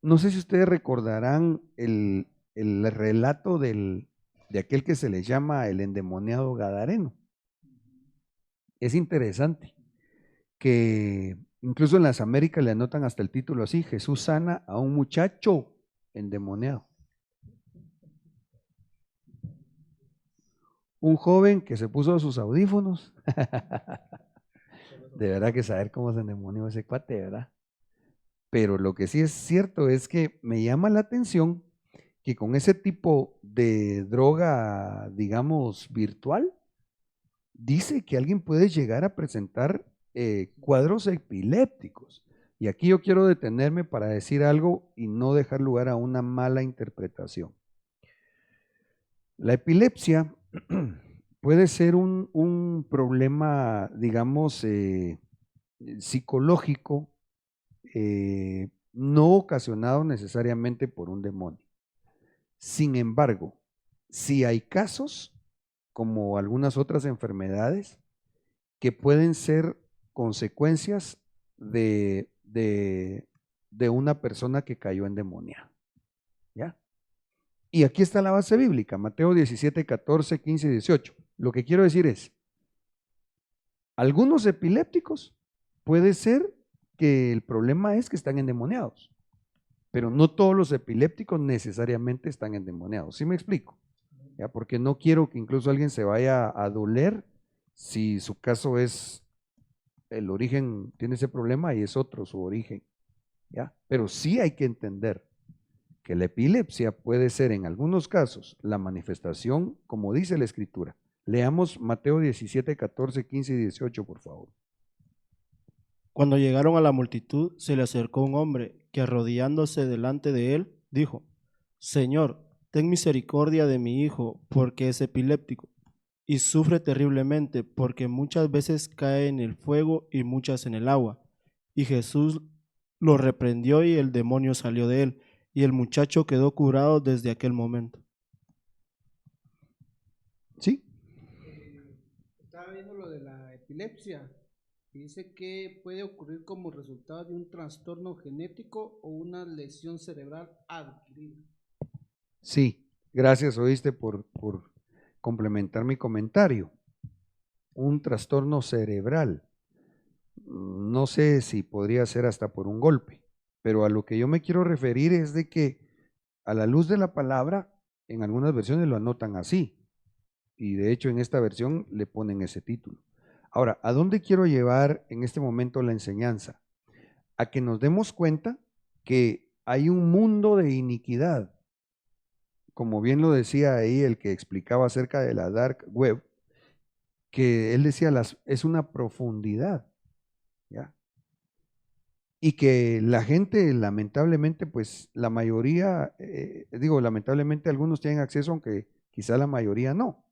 no sé si ustedes recordarán el relato de aquel que se le llama el endemoniado gadareno. es interesante que incluso en las Américas le anotan hasta el título así: Jesús sana a un muchacho endemoniado. Un joven que se puso sus audífonos. De verdad que saber cómo se endemonió ese cuate, ¿verdad? Pero lo que sí es cierto es que me llama la atención que con ese tipo de droga, digamos, virtual, dice que alguien puede llegar a presentar cuadros epilépticos. Y aquí yo quiero detenerme para decir algo y no dejar lugar a una mala interpretación. La epilepsia puede ser un problema, digamos, psicológico, no ocasionado necesariamente por un demonio. Sin embargo, si hay casos, como algunas otras enfermedades, que pueden ser consecuencias de una persona que cayó endemoniada. ¿Ya? Y aquí está la base bíblica, Mateo 17, 14, 15 y 18. Lo que quiero decir es, algunos epilépticos puede ser que el problema es que están endemoniados, pero no todos los epilépticos necesariamente están endemoniados. ¿Sí me explico? ¿Ya? Porque no quiero que incluso alguien se vaya a doler si su caso es el origen, tiene ese problema y es otro su origen. ¿Ya? Pero sí hay que entender que la epilepsia puede ser en algunos casos la manifestación, como dice la Escritura. Leamos Mateo 17, 14, 15 y 18, por favor. Cuando llegaron a la multitud, se le acercó un hombre que, arrodillándose delante de él, dijo: Señor, ten misericordia de mi hijo, porque es epiléptico y sufre terriblemente, porque muchas veces cae en el fuego y muchas en el agua. Y Jesús lo reprendió y el demonio salió de él, y el muchacho quedó curado desde aquel momento. ¿Sí? Estaba viendo lo de la epilepsia. Dice que puede ocurrir como resultado de un trastorno genético o una lesión cerebral adquirida. Sí, gracias, oíste, por complementar mi comentario. Un trastorno cerebral. No sé si podría ser hasta por un golpe, pero a lo que yo me quiero referir es de que a la luz de la palabra, en algunas versiones lo anotan así, y de hecho en esta versión le ponen ese título. Ahora, ¿a dónde quiero llevar en este momento la enseñanza? A que nos demos cuenta que hay un mundo de iniquidad, como bien lo decía ahí el que explicaba acerca de la dark web, que él decía es una profundidad, ¿ya? Y que la gente, lamentablemente, pues la mayoría, lamentablemente algunos tienen acceso, aunque quizá la mayoría no.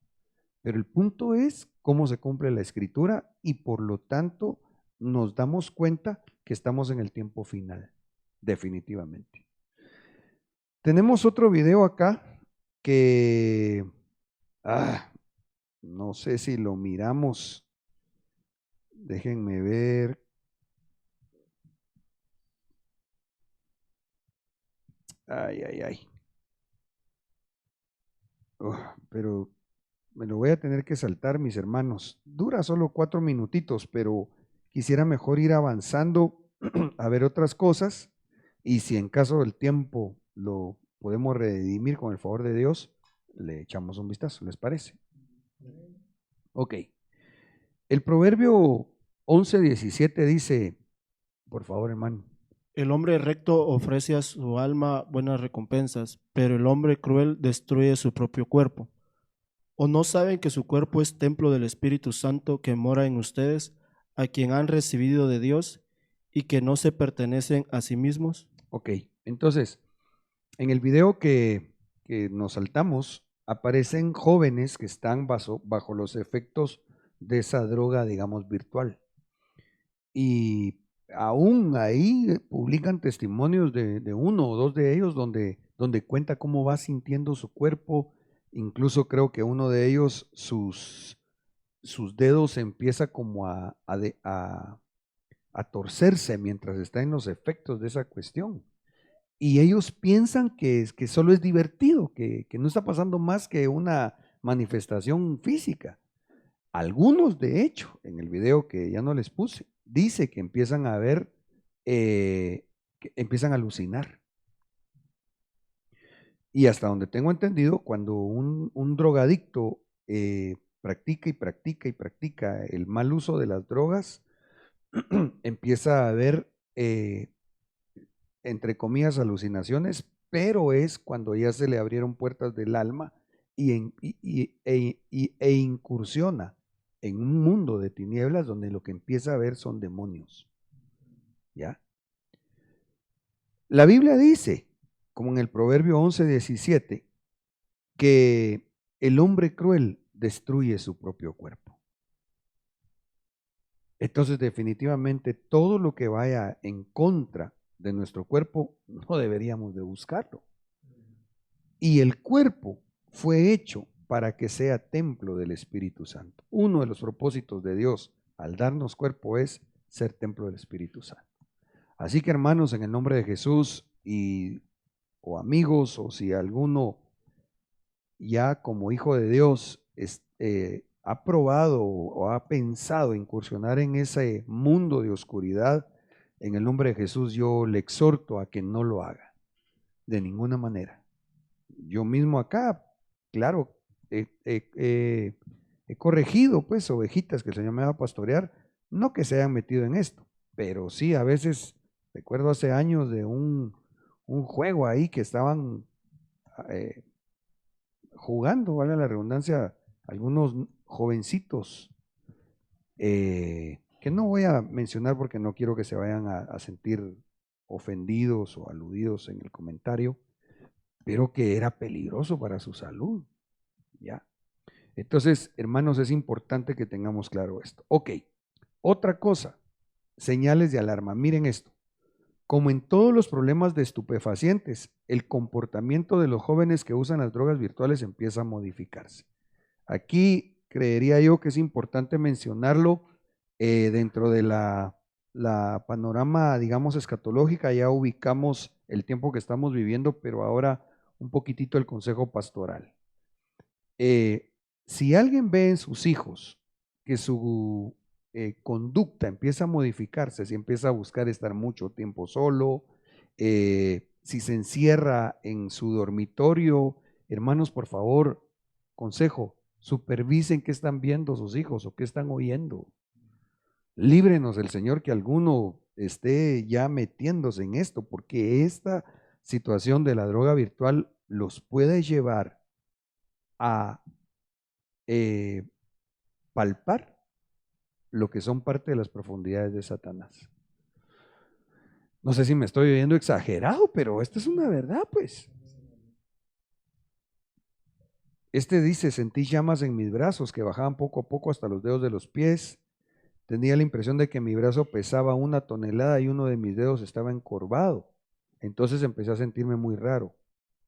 Pero el punto es cómo se cumple la Escritura y por lo tanto nos damos cuenta que estamos en el tiempo final, definitivamente. Tenemos otro video acá que, no sé si lo miramos, déjenme ver. Ay. Pero me lo voy a tener que saltar, mis hermanos. Dura solo 4 minutitos, pero quisiera mejor ir avanzando a ver otras cosas. Y si en caso del tiempo lo podemos redimir con el favor de Dios, le echamos un vistazo, ¿les parece? Ok. El Proverbio 11:17 dice, por favor, hermano. El hombre recto ofrece a su alma buenas recompensas, pero el hombre cruel destruye su propio cuerpo. ¿O no saben que su cuerpo es templo del Espíritu Santo que mora en ustedes, a quien han recibido de Dios, y que no se pertenecen a sí mismos? Ok, entonces, en el video que nos saltamos, aparecen jóvenes que están bajo los efectos de esa droga, digamos, virtual. Y aún ahí publican testimonios de uno o dos de ellos donde cuenta cómo va sintiendo su cuerpo. Incluso creo que uno de ellos, sus dedos empieza como a torcerse mientras está en los efectos de esa cuestión. Y ellos piensan que solo es divertido, que no está pasando más que una manifestación física. Algunos, de hecho, en el video que ya no les puse, dice que empiezan a ver, que empiezan a alucinar. Y hasta donde tengo entendido, cuando un drogadicto practica y practica y practica el mal uso de las drogas, empieza a ver, entre comillas, alucinaciones, pero es cuando ya se le abrieron puertas del alma e incursiona en un mundo de tinieblas donde lo que empieza a ver son demonios. ¿Ya? La Biblia dice, como en el Proverbio 11:17, que el hombre cruel destruye su propio cuerpo. Entonces, definitivamente, todo lo que vaya en contra de nuestro cuerpo, no deberíamos de buscarlo. Y el cuerpo fue hecho para que sea templo del Espíritu Santo. Uno de los propósitos de Dios al darnos cuerpo es ser templo del Espíritu Santo. Así que, hermanos, en el nombre de Jesús, o amigos, o si alguno ya como hijo de Dios ha probado o ha pensado incursionar en ese mundo de oscuridad, en el nombre de Jesús yo le exhorto a que no lo haga, de ninguna manera. Yo mismo acá, claro, he corregido pues ovejitas que el Señor me va a pastorear, no que se hayan metido en esto, pero sí a veces, recuerdo hace años de un juego ahí que estaban jugando, vale la redundancia, algunos jovencitos, que no voy a mencionar porque no quiero que se vayan a sentir ofendidos o aludidos en el comentario, pero que era peligroso para su salud, ¿ya? Entonces, hermanos, es importante que tengamos claro esto. Ok, otra cosa, señales de alarma. Miren esto. Como en todos los problemas de estupefacientes, el comportamiento de los jóvenes que usan las drogas virtuales empieza a modificarse. Aquí creería yo que es importante mencionarlo dentro de la panorama, digamos, escatológica. Ya ubicamos el tiempo que estamos viviendo, pero ahora un poquitito el consejo pastoral. Si alguien ve en sus hijos que su conducta empieza a modificarse, si empieza a buscar estar mucho tiempo solo, si se encierra en su dormitorio, hermanos, por favor, consejo, supervisen qué están viendo sus hijos o qué están oyendo. Líbrenos el Señor que alguno esté ya metiéndose en esto, porque esta situación de la droga virtual los puede llevar a palpar lo que son parte de las profundidades de Satanás. No sé si me estoy oyendo exagerado, pero esta es una verdad, pues. Este dice, sentí llamas en mis brazos que bajaban poco a poco hasta los dedos de los pies. Tenía la impresión de que mi brazo pesaba 1 tonelada y uno de mis dedos estaba encorvado. Entonces empecé a sentirme muy raro.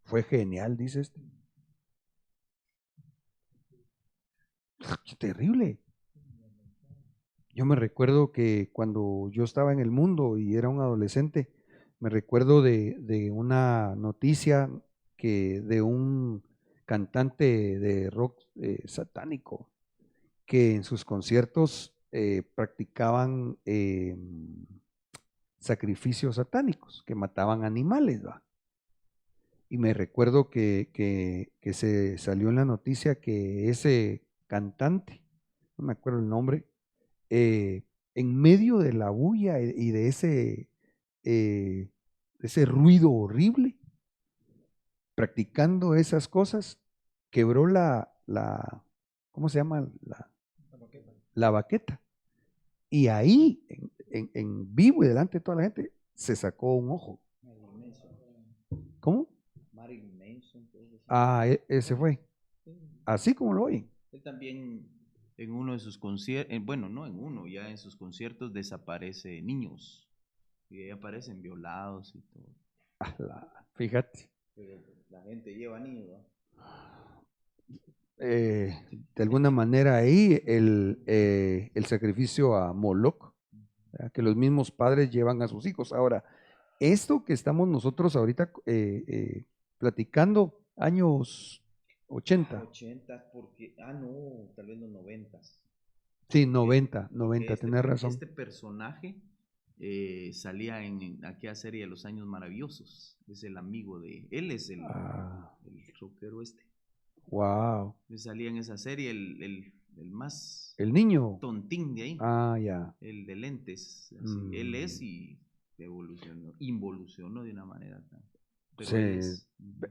Fue genial, dice este. ¡Qué terrible! Yo me recuerdo que cuando yo estaba en el mundo y era un adolescente, me recuerdo de una noticia que de un cantante de rock satánico que en sus conciertos practicaban sacrificios satánicos, que mataban animales, ¿va? Y me recuerdo que se salió en la noticia que ese cantante, no me acuerdo el nombre, en medio de la bulla y de ese ruido horrible, practicando esas cosas, quebró ¿cómo se llama? La baqueta. Y ahí, en vivo y delante de toda la gente, se sacó un ojo. ¿Cómo? Ah, ese fue. Así como lo oyen. Él también en uno de sus conciertos, bueno, no en uno, ya en sus conciertos desaparece niños y ahí aparecen violados y todo. Fíjate. Pero la gente lleva niños, ¿no? De alguna manera ahí el sacrificio a Moloch, ¿verdad? Que los mismos padres llevan a sus hijos. Ahora, esto que estamos nosotros ahorita platicando, años 80. 80, porque, no, tal vez los 90. Sí, 90, Este tenés razón. Este personaje salía en aquella serie de Los Años Maravillosos. Es el amigo de... Él es el rockero este. Wow. Salía en esa serie el más El niño. tontín de ahí. Ya. El de lentes. Así. Él es y involucionó de una manera tan... Pero él es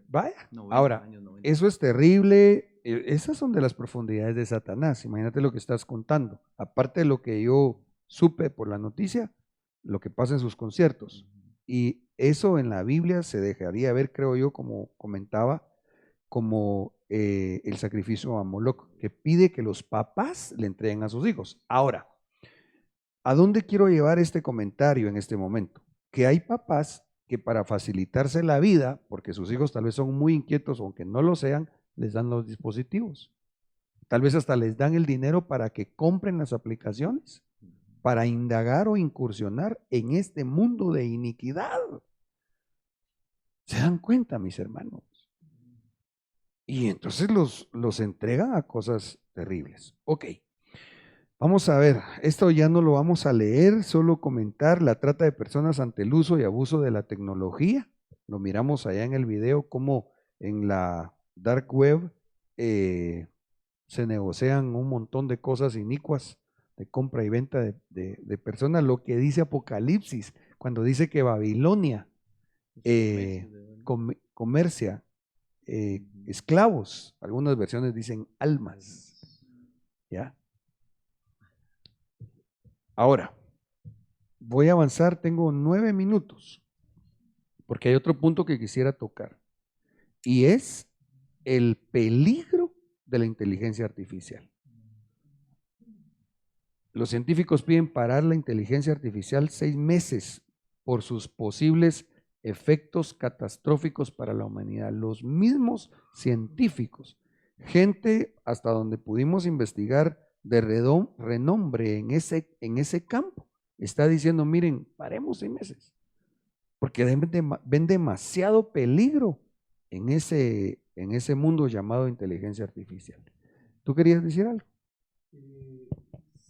Vaya. 90, Ahora, años 90. eso es terrible. Esas son de las profundidades de Satanás. Imagínate lo que estás contando. Aparte de lo que yo supe por la noticia, lo que pasa en sus conciertos. Y eso en la Biblia se dejaría ver, creo yo, como comentaba, como el sacrificio a Moloch, que pide que los papás le entreguen a sus hijos. Ahora, ¿a dónde quiero llevar este comentario en este momento? Que hay papás que para facilitarse la vida, porque sus hijos tal vez son muy inquietos, aunque no lo sean, les dan los dispositivos. Tal vez hasta les dan el dinero para que compren las aplicaciones, para indagar o incursionar en este mundo de iniquidad. ¿Se dan cuenta, mis hermanos? Y entonces los entregan a cosas terribles. Ok, vamos a ver, esto ya no lo vamos a leer, solo comentar la trata de personas ante el uso y abuso de la tecnología. Lo miramos allá en el video, cómo en la dark web se negocian un montón de cosas inicuas de compra y venta de personas, lo que dice Apocalipsis, cuando dice que Babilonia comercia esclavos, algunas versiones dicen almas, ¿ya? Ahora, voy a avanzar, tengo 9 minutos, porque hay otro punto que quisiera tocar, y es el peligro de la inteligencia artificial. Los científicos piden parar la inteligencia artificial 6 meses por sus posibles efectos catastróficos para la humanidad. Los mismos científicos, gente hasta donde pudimos investigar de renombre en ese campo, está diciendo, miren, paremos 6 meses, porque ven demasiado peligro en ese mundo llamado inteligencia artificial. ¿Tú querías decir algo?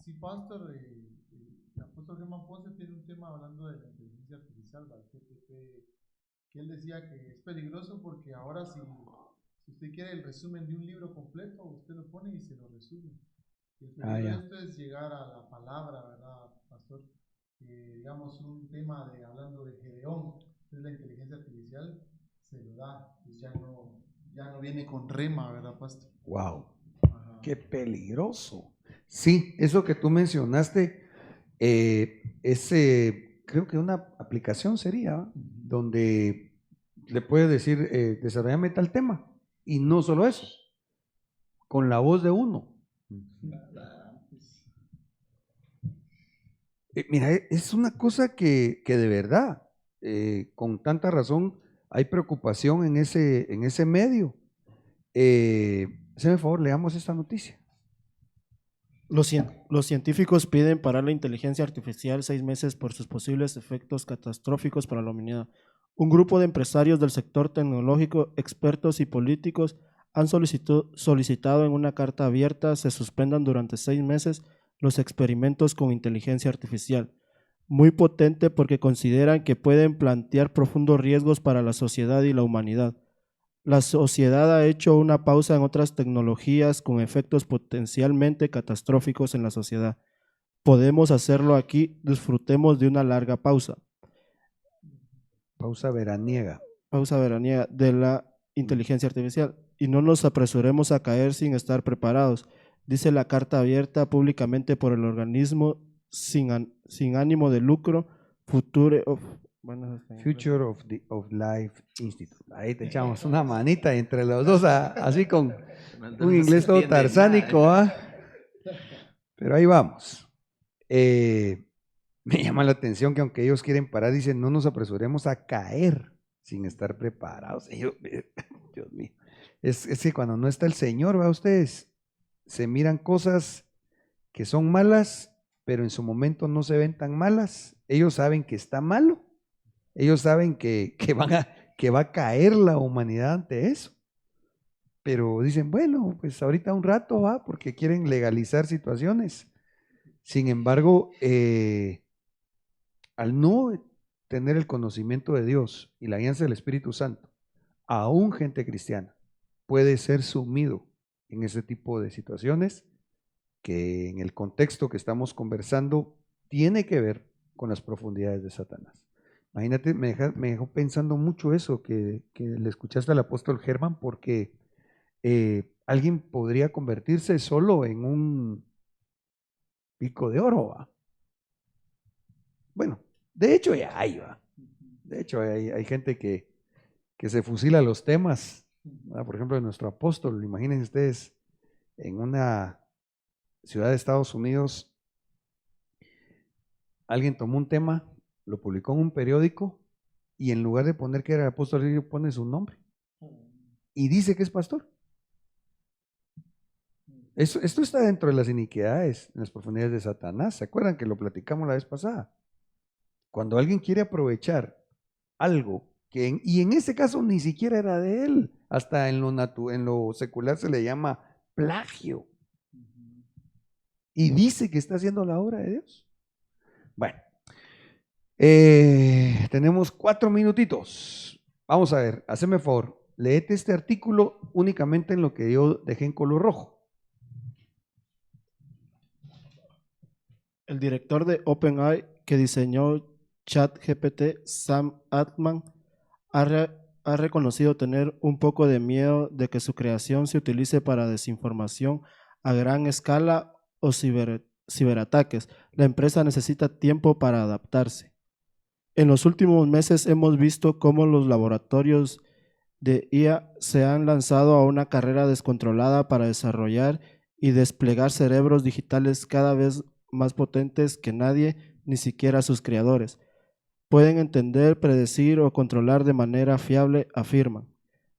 Sí, pastor, el apóstol Germán Ponce tiene un tema hablando de la inteligencia artificial, que él decía que es peligroso porque ahora si usted quiere el resumen de un libro completo, usted lo pone y se lo resume. Y el peligro de esto es llegar a la palabra, ¿verdad, pastor? Digamos un tema hablando de Gedeón, entonces la inteligencia artificial se lo da, pues ya no viene con rema, ¿verdad, pastor? Wow, qué peligroso. Sí, eso que tú mencionaste, creo que una aplicación sería donde le puedes decir, desarrollame tal tema, y no solo eso, con la voz de uno. Mira, es una cosa que de verdad, con tanta razón, hay preocupación en ese medio. Hazme el favor, leamos esta noticia. Los científicos piden parar la inteligencia artificial 6 meses por sus posibles efectos catastróficos para la humanidad. Un grupo de empresarios del sector tecnológico, expertos y políticos han solicitado en una carta abierta se suspendan durante 6 meses los experimentos con inteligencia artificial, muy potente porque consideran que pueden plantear profundos riesgos para la sociedad y la humanidad. La sociedad ha hecho una pausa en otras tecnologías con efectos potencialmente catastróficos en la sociedad. Podemos hacerlo aquí, disfrutemos de una larga pausa. Pausa veraniega. Pausa veraniega de la inteligencia artificial. Y no nos apresuremos a caer sin estar preparados, dice la carta abierta públicamente por el organismo sin ánimo de lucro, Future of Life Institute. Ahí te echamos una manita entre los dos, así con un inglés todo tarzánico, ¿ah? Pero ahí vamos. Me llama la atención que aunque ellos quieren parar, dicen no nos apresuremos a caer sin estar preparados. Dios mío. Es que cuando no está el Señor, ¿va? Ustedes se miran cosas que son malas, pero en su momento no se ven tan malas. Ellos saben que está malo. Ellos saben que va a caer la humanidad ante eso. Pero dicen, bueno, pues ahorita un rato va, porque quieren legalizar situaciones. Sin embargo, al no tener el conocimiento de Dios y la alianza del Espíritu Santo, aún gente cristiana puede ser sumido en ese tipo de situaciones que en el contexto que estamos conversando tiene que ver con las profundidades de Satanás. Imagínate, me dejó pensando mucho eso que le escuchaste al apóstol Germán, porque alguien podría convertirse solo en un pico de oro, ¿va? Bueno, de hecho ya hay, ¿va? De hecho hay gente que se fusila los temas, ¿va? Por ejemplo, de nuestro apóstol. Imagínense ustedes en una ciudad de Estados Unidos, alguien tomó un tema, lo publicó en un periódico y en lugar de poner que era el apóstol, pone su nombre y dice que es pastor. Esto está dentro de las iniquidades, en las profundidades de Satanás. ¿Se acuerdan que lo platicamos la vez pasada? Cuando alguien quiere aprovechar algo y en ese caso ni siquiera era de él, hasta en lo secular se le llama plagio, y dice que está haciendo la obra de Dios. Bueno, tenemos 4 minutitos. Vamos a ver, haceme favor, léete este artículo únicamente en lo que yo dejé en color rojo. El director de OpenAI que diseñó ChatGPT, Sam Altman, ha reconocido tener un poco de miedo de que su creación se utilice para desinformación a gran escala o ciberataques. La empresa necesita tiempo para adaptarse. En los últimos meses hemos visto cómo los laboratorios de IA se han lanzado a una carrera descontrolada para desarrollar y desplegar cerebros digitales cada vez más potentes que nadie, ni siquiera sus creadores, pueden entender, predecir o controlar de manera fiable, afirman.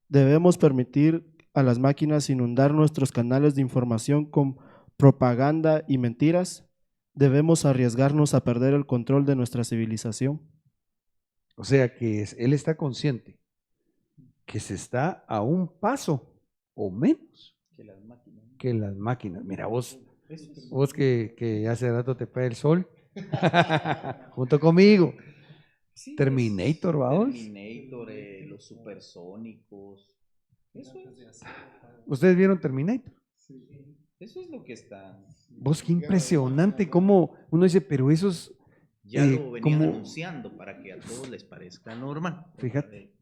Debemos permitir a las máquinas inundar nuestros canales de información con propaganda y mentiras. Debemos arriesgarnos a perder el control de nuestra civilización. O sea que él está consciente que se está a un paso o menos que las máquinas. Mira, vos que hace rato te pega el sol, junto conmigo. Sí, Terminator, vamos. Terminator, los supersónicos. Eso es. ¿Ustedes vieron Terminator? Eso es lo que está. Vos, qué impresionante cómo uno dice, pero esos Ya lo venían como, anunciando para que a todos les parezca normal. fíjate.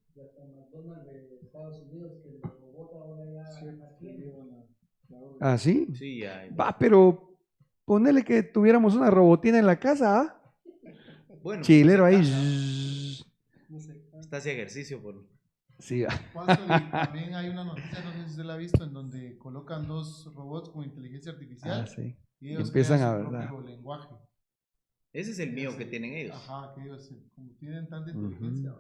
¿Ah, sí? Sí, ya. Va, pero ponele que tuviéramos una robotina en la casa, ¿ah? Bueno, Chilero ahí. está ese ejercicio por. Sí, va. Pastor, y también hay una noticia, no sé si usted la ha visto, en donde colocan 2 robots con inteligencia artificial Ah, sí. y ellos Empiezan crean a su hablar. propio lenguaje. Ese es el mío que tienen ellos. Ajá, que ellos como tienen tanta inteligencia.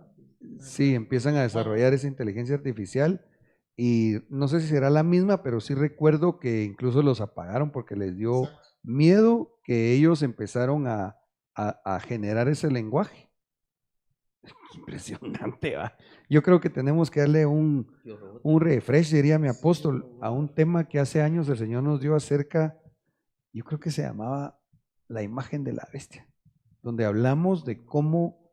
Sí, empiezan a desarrollar esa inteligencia artificial y no sé si será la misma, pero sí recuerdo que incluso los apagaron porque les dio Exacto. miedo que ellos empezaron a generar ese lenguaje. Impresionante, va. Yo creo que tenemos que darle un refresh, diría mi apóstol, a un tema que hace años el Señor nos dio acerca, yo creo que se llamaba la imagen de la bestia, donde hablamos de cómo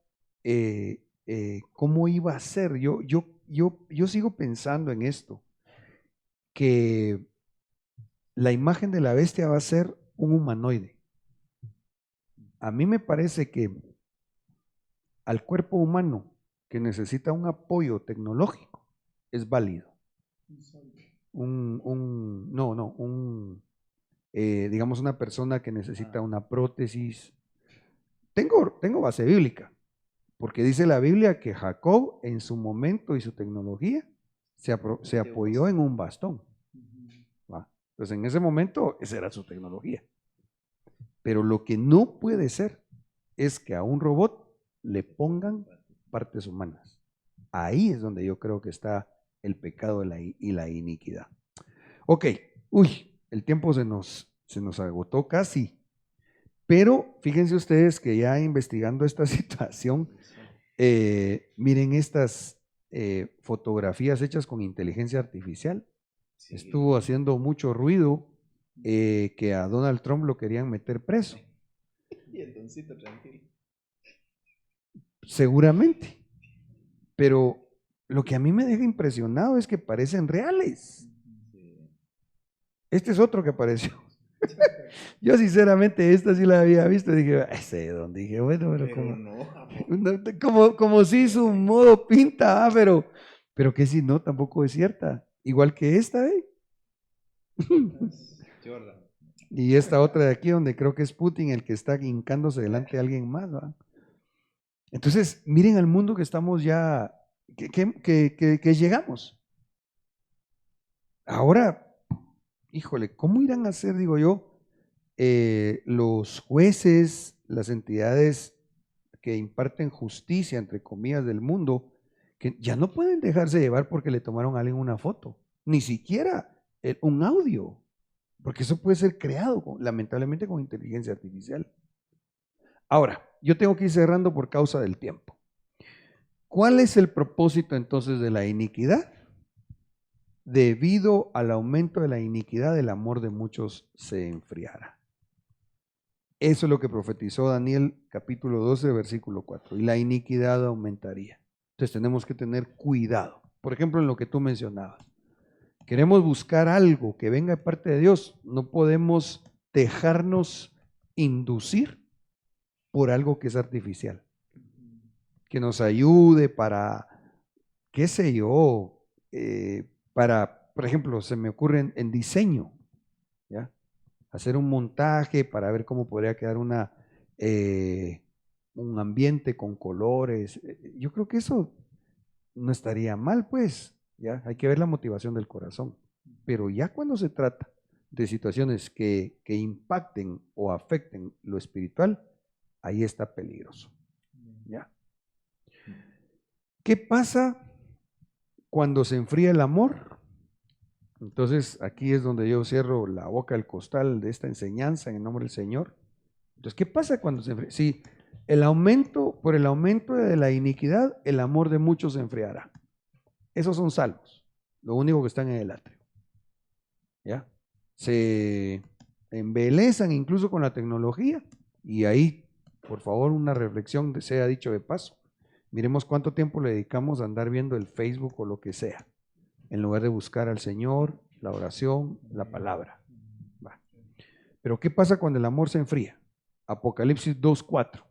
iba a ser. Yo sigo pensando en esto, que la imagen de la bestia va a ser un humanoide. A mí me parece que al cuerpo humano que necesita un apoyo tecnológico es válido. Digamos una persona que necesita una prótesis. Tengo base bíblica, porque dice la Biblia que Jacob en su momento y su tecnología se apoyó en un bastón. ¿Va? Pues en ese momento esa era su tecnología. Pero lo que no puede ser es que a un robot le pongan partes humanas. Ahí es donde yo creo que está el pecado y la iniquidad. Ok, el tiempo se nos agotó casi. Pero fíjense ustedes que ya investigando esta situación, miren estas fotografías hechas con inteligencia artificial. Sí. Estuvo haciendo mucho ruido que a Donald Trump lo querían meter preso. Y el doncito tranquilo. Seguramente. Pero lo que a mí me deja impresionado es que parecen reales. Este es otro que apareció. Yo sinceramente esta sí la había visto y dije, ese don, dije, bueno, pero como si su modo pinta, pero que si no, tampoco es cierta. Igual que esta, ¿eh? Y esta otra de aquí donde creo que es Putin el que está hincándose delante de alguien más, ¿va? Entonces, miren al mundo que estamos ya, que llegamos. Ahora, híjole, ¿cómo irán a ser, digo yo, los jueces, las entidades que imparten justicia, entre comillas, del mundo, que ya no pueden dejarse llevar porque le tomaron a alguien una foto, ni siquiera un audio, porque eso puede ser creado, lamentablemente, con inteligencia artificial. Ahora, yo tengo que ir cerrando por causa del tiempo. ¿Cuál es el propósito entonces de la iniquidad? Debido al aumento de la iniquidad, el amor de muchos se enfriará. Eso es lo que profetizó Daniel capítulo 12, versículo 4. Y la iniquidad aumentaría. Entonces tenemos que tener cuidado. Por ejemplo, en lo que tú mencionabas. Queremos buscar algo que venga de parte de Dios. No podemos dejarnos inducir por algo que es artificial. Que nos ayude para, qué sé yo, para, por ejemplo, se me ocurre en diseño, ¿ya? Hacer un montaje para ver cómo podría quedar un ambiente con colores. Yo creo que eso no estaría mal, pues, ¿ya? Hay que ver la motivación del corazón. Pero ya cuando se trata de situaciones que impacten o afecten lo espiritual, ahí está peligroso, ¿ya? ¿Qué pasa cuando se enfría el amor? Entonces, aquí es donde yo cierro la boca del costal de esta enseñanza en el nombre del Señor. Entonces, ¿qué pasa cuando se enfría? Si por el aumento de la iniquidad, el amor de muchos se enfriará. Esos son salmos, lo único que están en el atrio. ¿Ya? Se embelezan incluso con la tecnología y ahí, por favor, una reflexión sea dicho de paso. Miremos cuánto tiempo le dedicamos a andar viendo el Facebook o lo que sea, en lugar de buscar al Señor, la oración, la palabra. Va. Pero ¿qué pasa cuando el amor se enfría? Apocalipsis 2:4.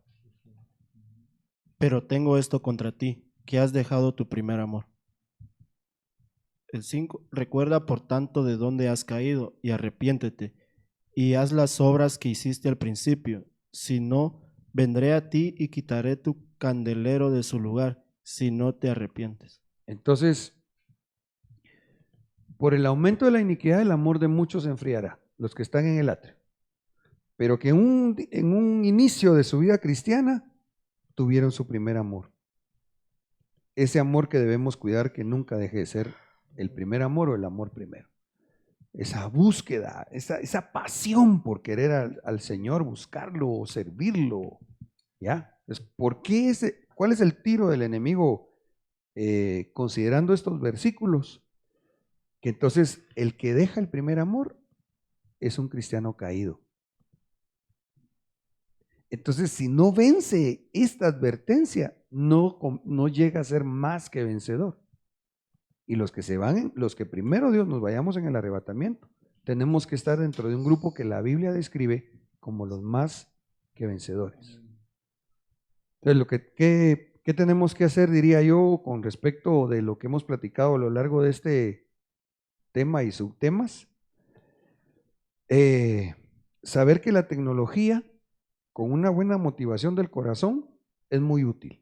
Pero tengo esto contra ti, que has dejado tu primer amor. El 5, recuerda por tanto de dónde has caído y arrepiéntete y haz las obras que hiciste al principio. Si no, vendré a ti y quitaré tu candelero de su lugar, si no te arrepientes. Entonces, por el aumento de la iniquidad, el amor de muchos se enfriará, los que están en el atrio. Pero que en un inicio de su vida cristiana tuvieron su primer amor. Ese amor que debemos cuidar, que nunca deje de ser el primer amor o el amor primero. Esa búsqueda, esa pasión por querer al Señor, buscarlo, servirlo. ¿Ya? Entonces, ¿cuál es el tiro del enemigo considerando estos versículos? Que entonces el que deja el primer amor es un cristiano caído. Entonces, si no vence esta advertencia, no llega a ser más que vencedor. Y los que se van, los que primero Dios nos vayamos en el arrebatamiento, tenemos que estar dentro de un grupo que la Biblia describe como los más que vencedores. Entonces, ¿qué tenemos que hacer, diría yo, con respecto de lo que hemos platicado a lo largo de este tema y subtemas? Saber que la tecnología, con una buena motivación del corazón, es muy útil.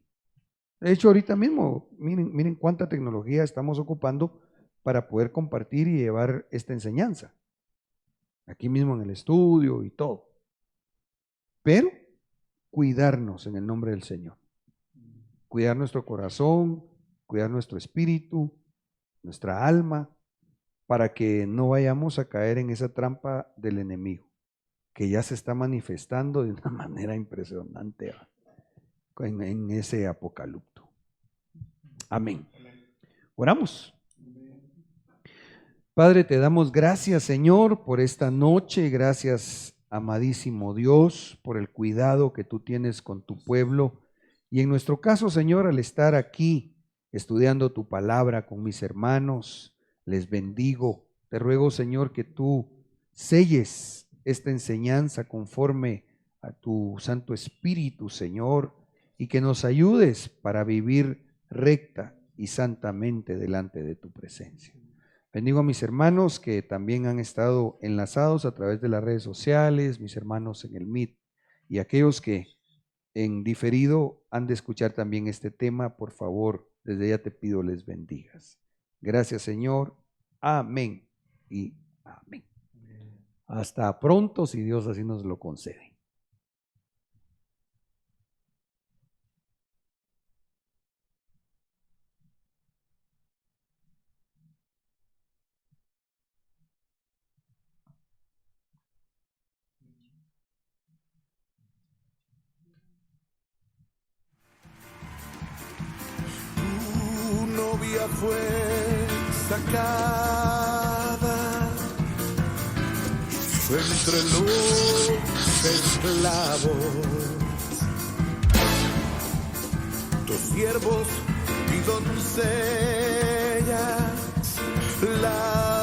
De hecho, ahorita mismo, miren cuánta tecnología estamos ocupando para poder compartir y llevar esta enseñanza. Aquí mismo en el estudio y todo. Pero cuidarnos en el nombre del Señor. Cuidar nuestro corazón, cuidar nuestro espíritu, nuestra alma, para que no vayamos a caer en esa trampa del enemigo, que ya se está manifestando de una manera impresionante en ese apocalipto. Amén. Oramos. Padre, te damos gracias, Señor, por esta noche. Gracias, amadísimo Dios, por el cuidado que tú tienes con tu pueblo. Y en nuestro caso, Señor, al estar aquí estudiando tu palabra con mis hermanos, les bendigo. Te ruego, Señor, que tú selles esta enseñanza conforme a tu Santo Espíritu, Señor, y que nos ayudes para vivir recta y santamente delante de tu presencia. Bendigo a mis hermanos que también han estado enlazados a través de las redes sociales, mis hermanos en el Meet, y aquellos que en diferido han de escuchar también este tema. Por favor, desde ya te pido les bendigas. Gracias, Señor. Amén y amén. Hasta pronto, si Dios así nos lo concede. Tu novia fue sacada entre los esclavos, tus siervos y doncellas la